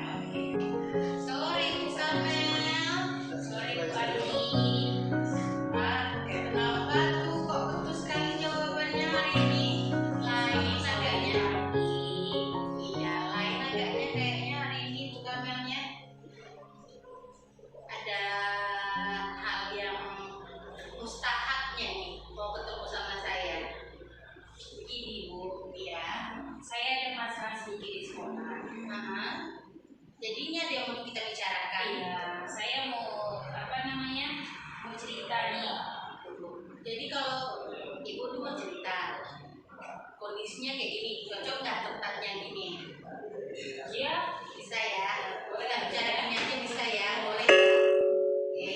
Sore Bu Kamel, sore Bu Ani. Kenapa tuh kok putus sekali jawabannya hari ini? Lain agaknya. Iya, lain agaknya kayaknya hari ini Bu Kamelnya. Ada hal yang mustahaknya nih mau ketemu sama saya. Begini Bu, ya. Saya ada masalah sedikit di sekolah. Aha. Jadi ini ada yang mau kita bicarakan. Iya, saya mau mau cerita nih. Jadi kalau ibu tuh mau cerita kondisinya kayak gini, cocok nggak tempatnya gini? Iya, Bisa ya? Boleh nggak bicara gini aja bisa ya? Boleh. Oke.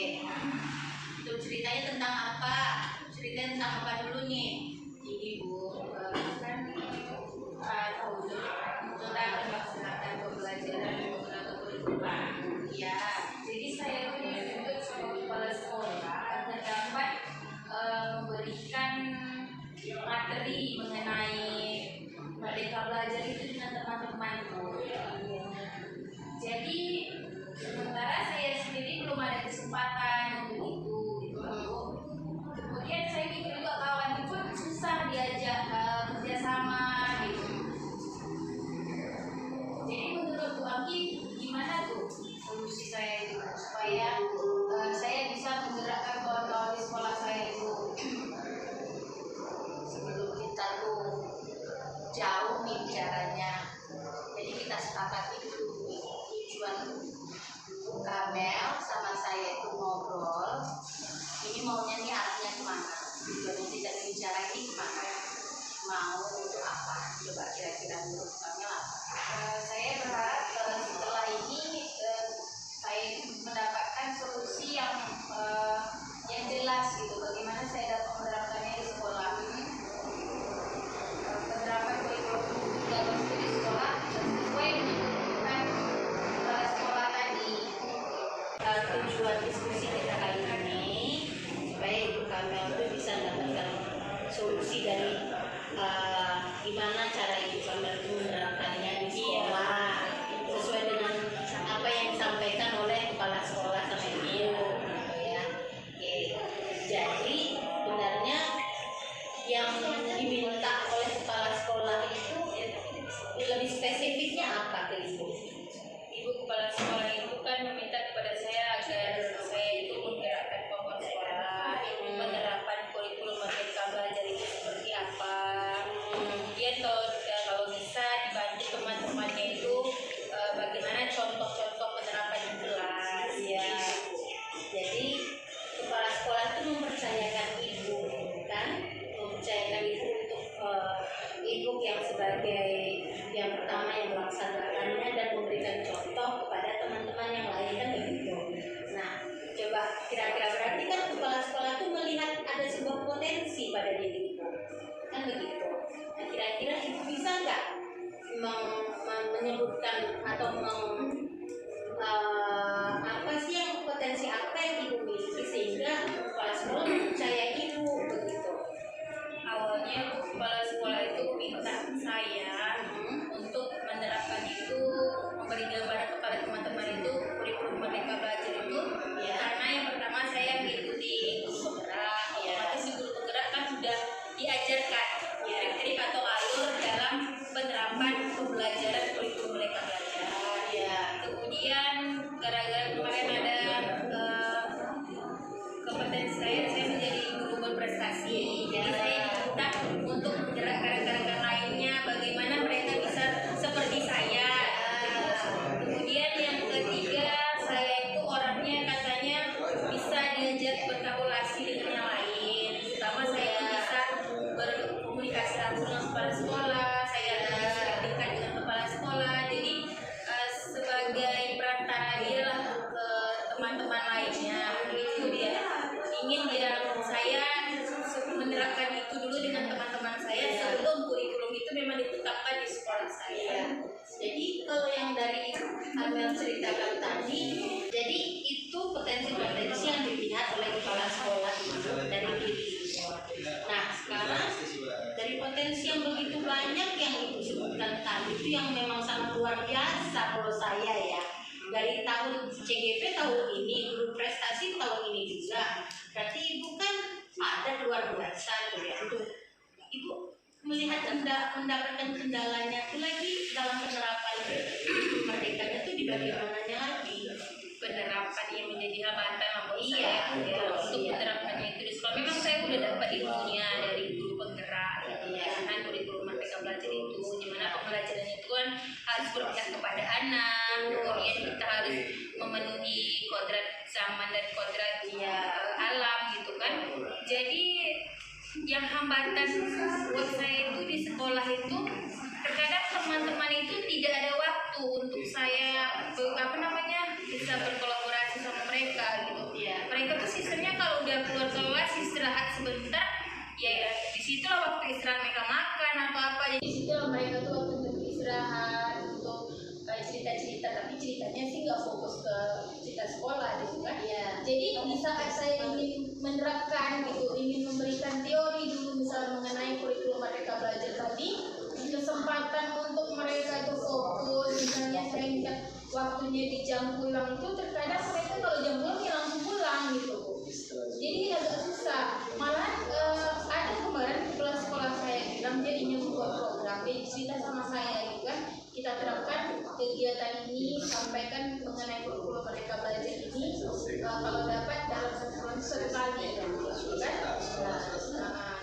Itu ceritanya tentang apa? Ceritanya tentang apa dulu nih? Ini Bu, kan tentang melaksanakan pembelajaran menggunakan kurikulum. Iya. jadi saya menuntut sama kepala sekolah agar dapat memberikan materi mengenai Merdeka Belajar itu dengan teman-temanku. Jadi sementara saya sendiri belum ada kesempatan untuk itu. Kemudian saya pikir juga kawan itu susah diajak kerjasama gitu. Jadi menurut Bu Anggi gimana tuh solusi saya itu supaya saya bisa menggerakkan kawan-kawan di sekolah saya itu? Sebelum kita tuh jauh nih bicaranya, jadi kita sepakati dulu tujuan Bu Kamel sama saya itu ngobrol. Ini maunya nih arahnya kemana? Tujuan yang kita bicara ini kemana? Mau untuk apa? Coba kira-kira menurut Bu Kamel apa? Saya berharap setelah ini saya mendapatkan solusi yang jelas gitu. Bagaimana saya dapat menerapkannya di sekolah? Penerapan kurikulum di sekolah sesuai dengan kebutuhan kepala sekolah tadi. Tujuan diskusi kita kali ini supaya Ibu Kamel itu bisa mendapatkan solusi dari gimana cara Ibu Kamel itu menerapkannya di sekolah sesuai dengan apa yang disampaikan oleh kepala sekolah sama ibu ya. Oke. Jadi sebenarnya yang diminta oleh kepala sekolah itu lebih spesifiknya apa ke Ibu? Ibu kepala sekolah itu kan meminta kepada saya agar saya itu menggerakkan kelompok sekolah, penerapan kurikulum Merdeka Belajar itu seperti apa. Kemudian kalau bisa dibantu teman-temannya itu bagaimana contoh-contoh penerapan yang jelas. Ya. Jadi kepala sekolah itu mempercayakan Ibu kan, mempercayakan Ibu untuk Ibu yang sebagai yang pertama yang melaksanakannya dan memberikan contoh kepada teman-teman yang lain kan begitu. Nah, coba kira-kira berarti kan kepala sekolah itu melihat ada sebuah potensi pada diri Ibu kan begitu. Nah, kira-kira Ibu bisa nggak menyebutkan atau apa sih yang potensi apa yang Ibu miliki sehingga kepala sekolah percaya Ibu begitu? Awalnya kepala sekolah itu minta saya untuk menerapkan itu, memberi gambaran kepada teman-teman itu kurikulum Merdeka Belajar itu Ya. karena yang pertama saya mengikuti guru penggerak, otomatis di guru penggerak kan sudah diajarkan trik-trik atau alur dalam penerapan pembelajaran kurikulum Merdeka Belajar. Ya. Kemudian ingin saya menerapkan itu dulu dengan teman-teman saya sebelum kurikulum itu memang ditetapkan di sekolah saya. Jadi kalau yang dari Amel ceritakan tadi, jadi itu potensi-potensi yang dilihat oleh kepala sekolah itu dari diri. Nah sekarang dari potensi yang begitu banyak yang Ibu sebutkan tadi itu yang memang sangat luar biasa menurut saya ya. Dari tahun CGP tahun ini, guru prestasi tahun ini juga. Berarti Ibu kan ada luar biasa tuh ya. Ibu melihat mendapatkan kendalanya itu lagi dalam penerapan merdekanya itu di bagaimananya lagi. Penerapan yang menjadi hambatan buat Iya, saya betul. untuk Iya. menerapkannya itu di sekolah. Memang saya udah dapat ilmunya dari guru penggerak gitu ya, kan kurikulum Merdeka Belajar itu, dimana pembelajarannya itu kan harus berpihak kepada anak, kemudian kita harus memenuhi kodrat zaman dan kodrat alam gitu kan. Jadi yang hambatan buat saya itu di sekolah itu terkadang teman-teman itu tidak ada waktu untuk saya bisa berkolaborasi sama mereka gitu ya. Mereka tuh sistemnya kalau udah keluar kelas istirahat sebentar ya disitulah waktu istirahat mereka makan atau apa, jadi disitulah mereka tuh waktu untuk istirahat untuk cerita-cerita, tapi ceritanya sih nggak fokus ke cerita sekolah gitu kan ya. Jadi di saat saya ingin menerapkan gitu, ingin memberikan teori dulu misalnya mengenai kurikulum Merdeka Belajar tadi, kesempatan untuk mereka itu fokus, misalnya saya minta waktunya di jam pulang itu terkadang mereka kalau jam pulang ya langsung pulang gitu, jadi agak susah. Malah ada kemarin kepala sekolah saya bilang dia ingin membuat program, dia cerita sama saya gitu kan, kita terapkan kegiatan ini, sampaikan mengenai kurikulum Merdeka Belajar ini kalau dapat dalam sebulan sekali gitu kan.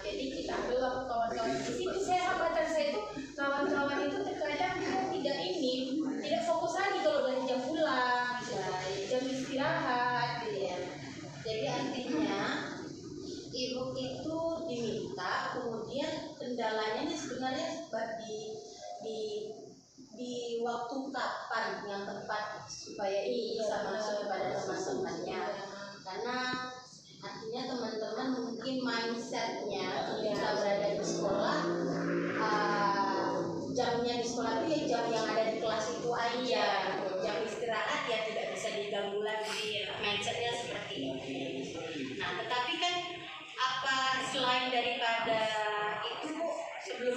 Jadi kita ambil waktu kawan-kawan di situ. Hambatan saya itu kawan-kawan itu terkadang tidak fokus lagi kalau dari jam pulang, jam istirahat gitu ya. Jadi artinya Ibu itu diminta, kemudian kendalanya ini sebenarnya di waktu kapan yang tepat supaya Ibu bisa masuk kepada teman-temannya, karena artinya teman-teman mungkin mindsetnya ketika berada di sekolah, jamnya di sekolah itu ya jam yang ada di kelas itu aja, jam istirahat ya tidak bisa diganggu lagi, mindsetnya seperti itu. Nah tetapi kan apa selain daripada itu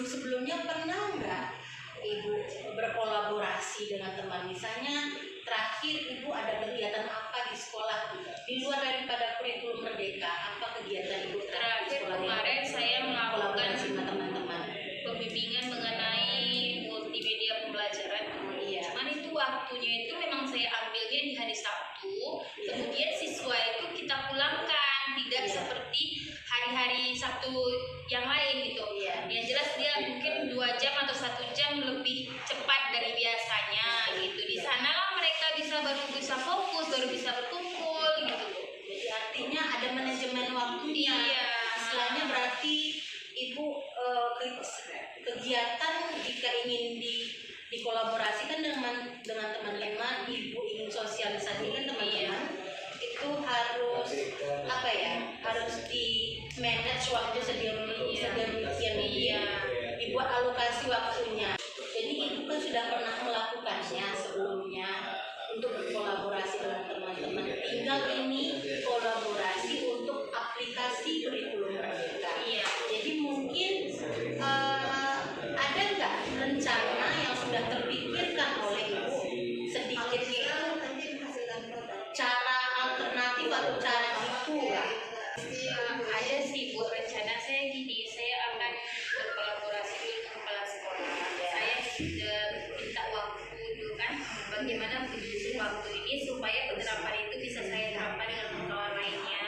sebelumnya pernah nggak Ibu berkolaborasi dengan teman, misalnya terakhir Ibu ada kegiatan apa di sekolah di luar daripada kurikulum Merdeka, apa kegiatan Ibu Terakhir kemarin saya melakukan kolaborasi sama teman-teman? pembimbingan mengenai multimedia pembelajaran. Cuman itu waktunya itu memang saya ambilnya di hari Sabtu, kemudian siswa itu kita pulangkan, tidak seperti hari-hari Sabtu yang lain gitu. Yang jelas dia mungkin 2 jam atau 1 jam lebih cepat dari biasanya gitu. Di sana lah mereka baru bisa fokus, baru bisa berkumpul gitu. Jadi artinya ada manajemen waktunya. Istilahnya berarti Ibu kegiatan jika ingin dikolaborasikan dengan teman-teman, Ibu ingin sosialisasikan teman-teman, itu harus apa ya? Harus di manage waktu sedemikian mungkin, dibuat alokasi waktunya. Jadi Ibu kan sudah pernah melakukannya sebelumnya untuk berkolaborasi dengan teman-teman. Tinggal ini kolaborasi untuk aplikasi kurikulum Merdeka. Jadi mungkin ada nggak rencana yang sudah terpikirkan oleh Ibu sedikit itu cara alternatif atau cara jitu ya? Ada sih Bu, rencana saya gini, saya akan berkolaborasi dengan kepala sekolah. Saya sudah minta waktu dulu kan, bagaimana mengisi waktu ini supaya penerapan itu bisa saya terapkan dengan kawan lainnya.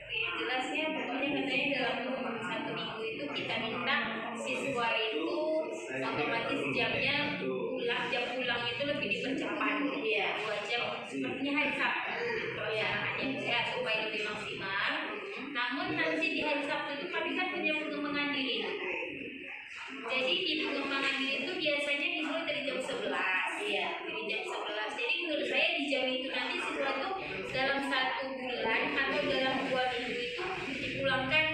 Yang jelasnya pokoknya katanya dalam 1 minggu itu kita minta siswa itu otomatis jam pulang itu lebih dipercepat, 2 jam sepertinya hari Sabtu pelaksanaannya supaya lebih maksimal. Namun nanti di hari Sabtu itu kami kan punya pengembangan diri. Jadi di pengembangan diri itu biasanya dimulai dari jam 11. Dari jam 11. Jadi menurut saya di jam itu nanti siswa itu dalam 1 bulan atau dalam 2 minggu itu dipulangkan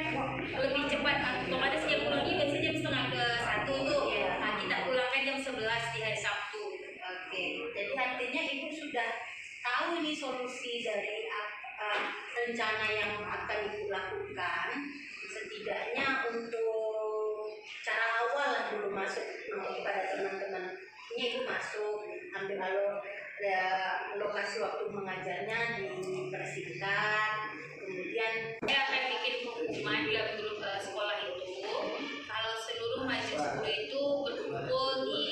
lebih cepat. Otomatis jam pulangnya biasanya jam setengah ke 1 tuh. Nah, kita pulangkan jam 11 di hari Sabtu. Oke, jadi artinya ibu sudah tahu ini solusi dari rencana yang akan ibu lakukan, setidaknya untuk cara awal lah dulu masuk kepada teman-teman. Ini ibu masuk, ambil lokasi waktu mengajarnya dipersingkat, kemudian Saya akan bikin pengumuman di grup sekolah itu. Kalau seluruh mahasiswa 10 itu berkumpul di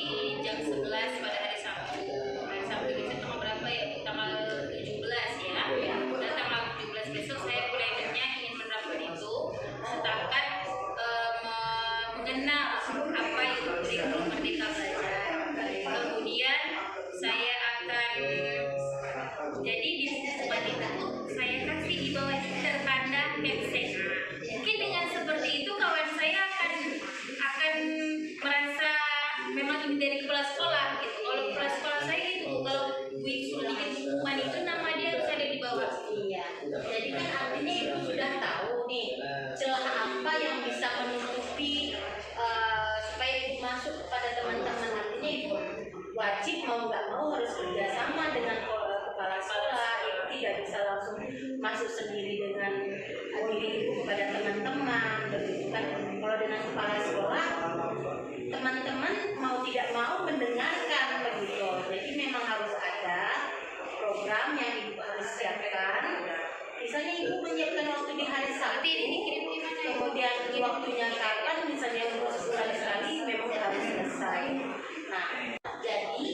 jam 11 pada hari Sabtu. Hari Sabtu itu tanggal berapa ya? Tanggal 17 ya. Dan tanggal 17 besok saya plannernya ingin menerapkan itu setakat mengenal apa itu kurikulum Merdeka Belajar. Kemudian saya akan jadi di tempat itu saya kasih di bawah tertanda absen. Mungkin dengan seperti itu kawan saya akan merasa memang ini dari kepala sekolah gitu. Kalau kepala sekolah saya itu kalau bikin pengumuman itu nama dia harus ada di bawah. iya. Jadi kan artinya ibu sudah tahu nih celah apa yang bisa menutupi supaya ibu masuk kepada teman-teman. Artinya ibu wajib mau nggak mau harus kerjasama dengan kepala sekolah. Ibu tidak bisa langsung masuk sendiri dengan diri ibu kepada teman-teman, begitu kan? Kalau dengan kepala sekolah, teman-teman mau tidak mau mendengarkan begitu. Jadi memang harus ada program yang ibu harus siapkan. Misalnya ibu menyiapkan waktu di hari Sabtu, kemudian waktunya kapan, misalnya sebulan sekali, memang harus selesai. Nah, jadi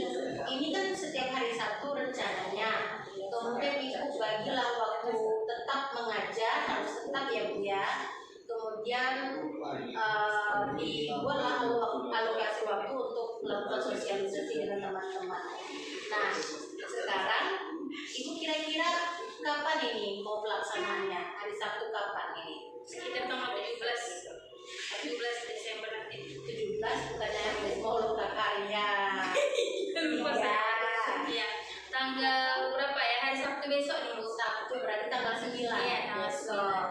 ini kan setiap hari Sabtu rencananya. Kemudian ibu bagilah waktu tetap mengajar, harus tetap ya Bu ya. Kemudian dibuatlah alokasi waktu untuk melakukan sosialisasi dengan teman-teman. Nah, sekarang ibu kira-kira kapan ini mau pelaksanaannya? Hari Sabtu kapan ini? Sekitar tanggal 17 Desember nanti. 17 bukannya mau lo kakak ya. Lupa saya. Iya. Tanggal berapa ya? Hari Sabtu besok nih Bu. Sabtu berarti tanggal 9. Iya, tanggal besok.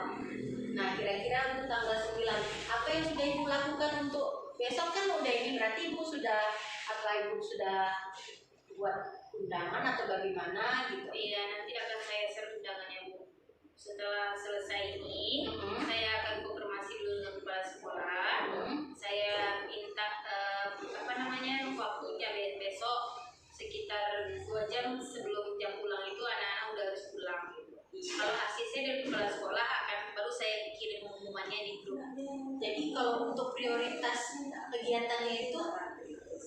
Nah, kira-kira untuk tanggal 9 apa yang sudah ibu lakukan untuk besok kan udah ini berarti ibu sudah buat undangan atau bagaimana gitu? Iya, nanti akan saya share undangannya Bu. Setelah selesai ini, saya akan konfirmasi dulu dengan kepala sekolah. Saya minta waktunya besok sekitar 2 jam sebelum jam pulang itu anak-anak udah harus pulang. Kalau hasilnya dari kepala sekolah baru saya kirim pengumumannya di grup. Jadi kalau untuk prioritas kegiatannya itu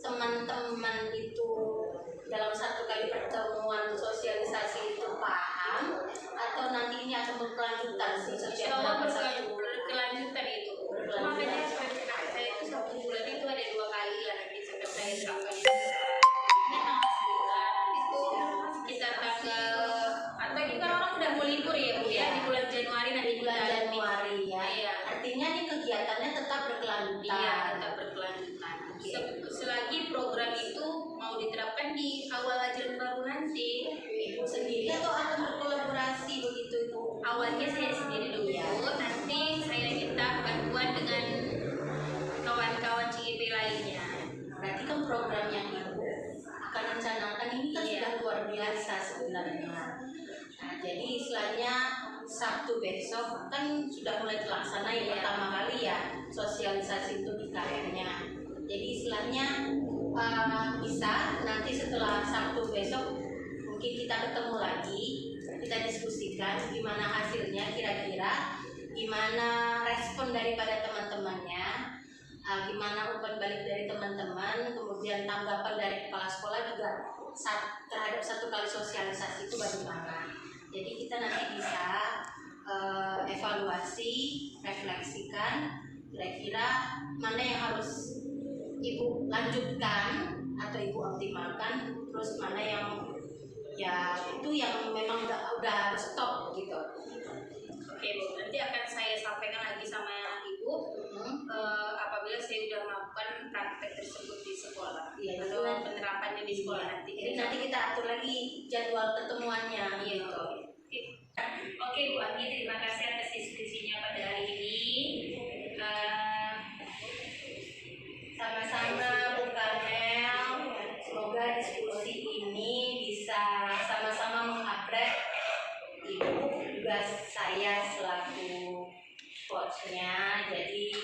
teman-teman itu dalam satu kali pertemuan sosialisasi itu paham atau nanti ini akan berkelanjutan sih setiap berkelanjutan itu. Makanya saya itu 1 bulan itu ada 2 kali lah nanti saya terapkan itu. Ini tanggal 9 itu sekitar tanggal atau ini kan orang udah mau libur ya Bu ya di bulan Januari nanti bulan Januari ya. Iya. Artinya nih kegiatannya tetap berkelanjutan. Iya, tetap berkelanjutan. Selagi program itu mau diterapkan di awal ajaran baru nanti, Ibu sendiri atau akan berkolaborasi begitu Ibu? awalnya saya sendiri dulu, nanti saya minta bantuan dengan kawan-kawan CIP lainnya. Berarti kan program yang Ibu akan rencanakan ini kan sudah luar biasa sebenarnya. Nah, jadi istilahnya Sabtu besok kan sudah mulai terlaksana yang pertama kali ya sosialisasi itu di KM-nya. Jadi istilahnya bisa nanti setelah Sabtu besok mungkin kita ketemu lagi, kita diskusikan gimana hasilnya kira-kira, gimana respon daripada teman-temannya, gimana umpan balik dari teman-teman, kemudian tanggapan dari kepala sekolah juga terhadap 1 kali sosialisasi itu bagaimana. Jadi kita nanti bisa evaluasi, refleksikan kira-kira mana yang harus Ibu lanjutkan atau Ibu optimalkan, terus mana yang ya itu yang memang udah harus stop gitu. Oke Bu, nanti akan saya sampaikan lagi sama Ibu apabila saya sudah melakukan praktek tersebut di sekolah. Iya, atau penerapannya di sekolah nanti. Jadi nanti kita atur lagi jadwal ketemuannya gitu. Oke Oke Bu Anggi, terima kasih atas diskusinya pada hari ini. Eh, Sama-sama Bu Karmel, semoga diskusi ini bisa sama-sama mengupgrade Ibu juga saya selaku coachnya, jadi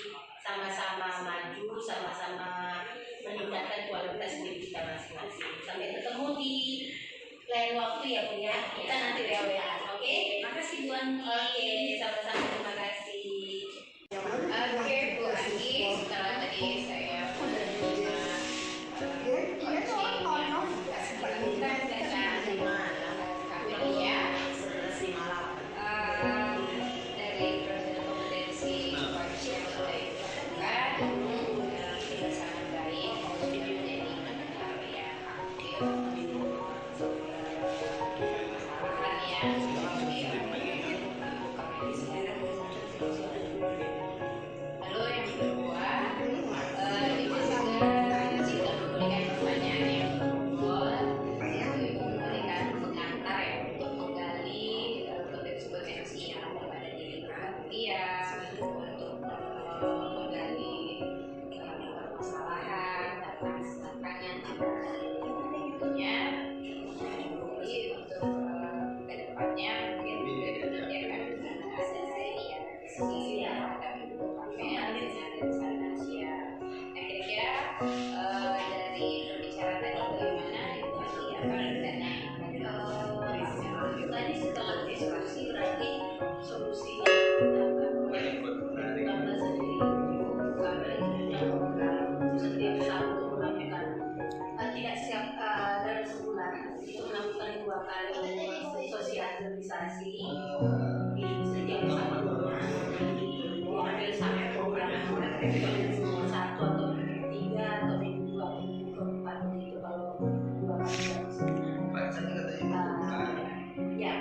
sama-sama maju, sama-sama meningkatkan kualitas diri kita masing-masing. Sampai ketemu di lain waktu ya Bu ya, kita nanti WA-WA, oke? Makasih Bu Anggi. Oke, sama-sama, terima kasih. Oke Bu Anggi, setelah tadi saya menerima coaching yang dilakukan dengan Kamelia, dari proses kompetensi coach yang sudah Ibu lakukan sudah sangat baik, sudah menjadi hal yang aktif, permasalahan yang suami lalu yang kedua, Ibu juga sudah memberikan pertanyaan yang berbobot, Ibu memberikan pengantar ya untuk menggali potensi-potensi yang ada pada diri dia, untuk menggali permasalahan dan tantangan yang ada tentunya. Jadi untuk kedepannya mungkin juga dikerjakan dengan ada sesi yang akan Ibu pakai dengan rencana Asia. Nah kira-kira dari pembicaraan tadi bagaimana Ibu Anggi apa rencana Tadi setelah diskusi berarti solusinya tambah sendiri setiap tahun menyampaikan tidak setiap dalam sebulan itu melakukan 2 kali sosialisasi di setiap tahunnya. Ada sampai program minggu 1 atau minggu 3 atau minggu 2 minggu 4 begitu kalau 2 kali dalam sebulan. Ya,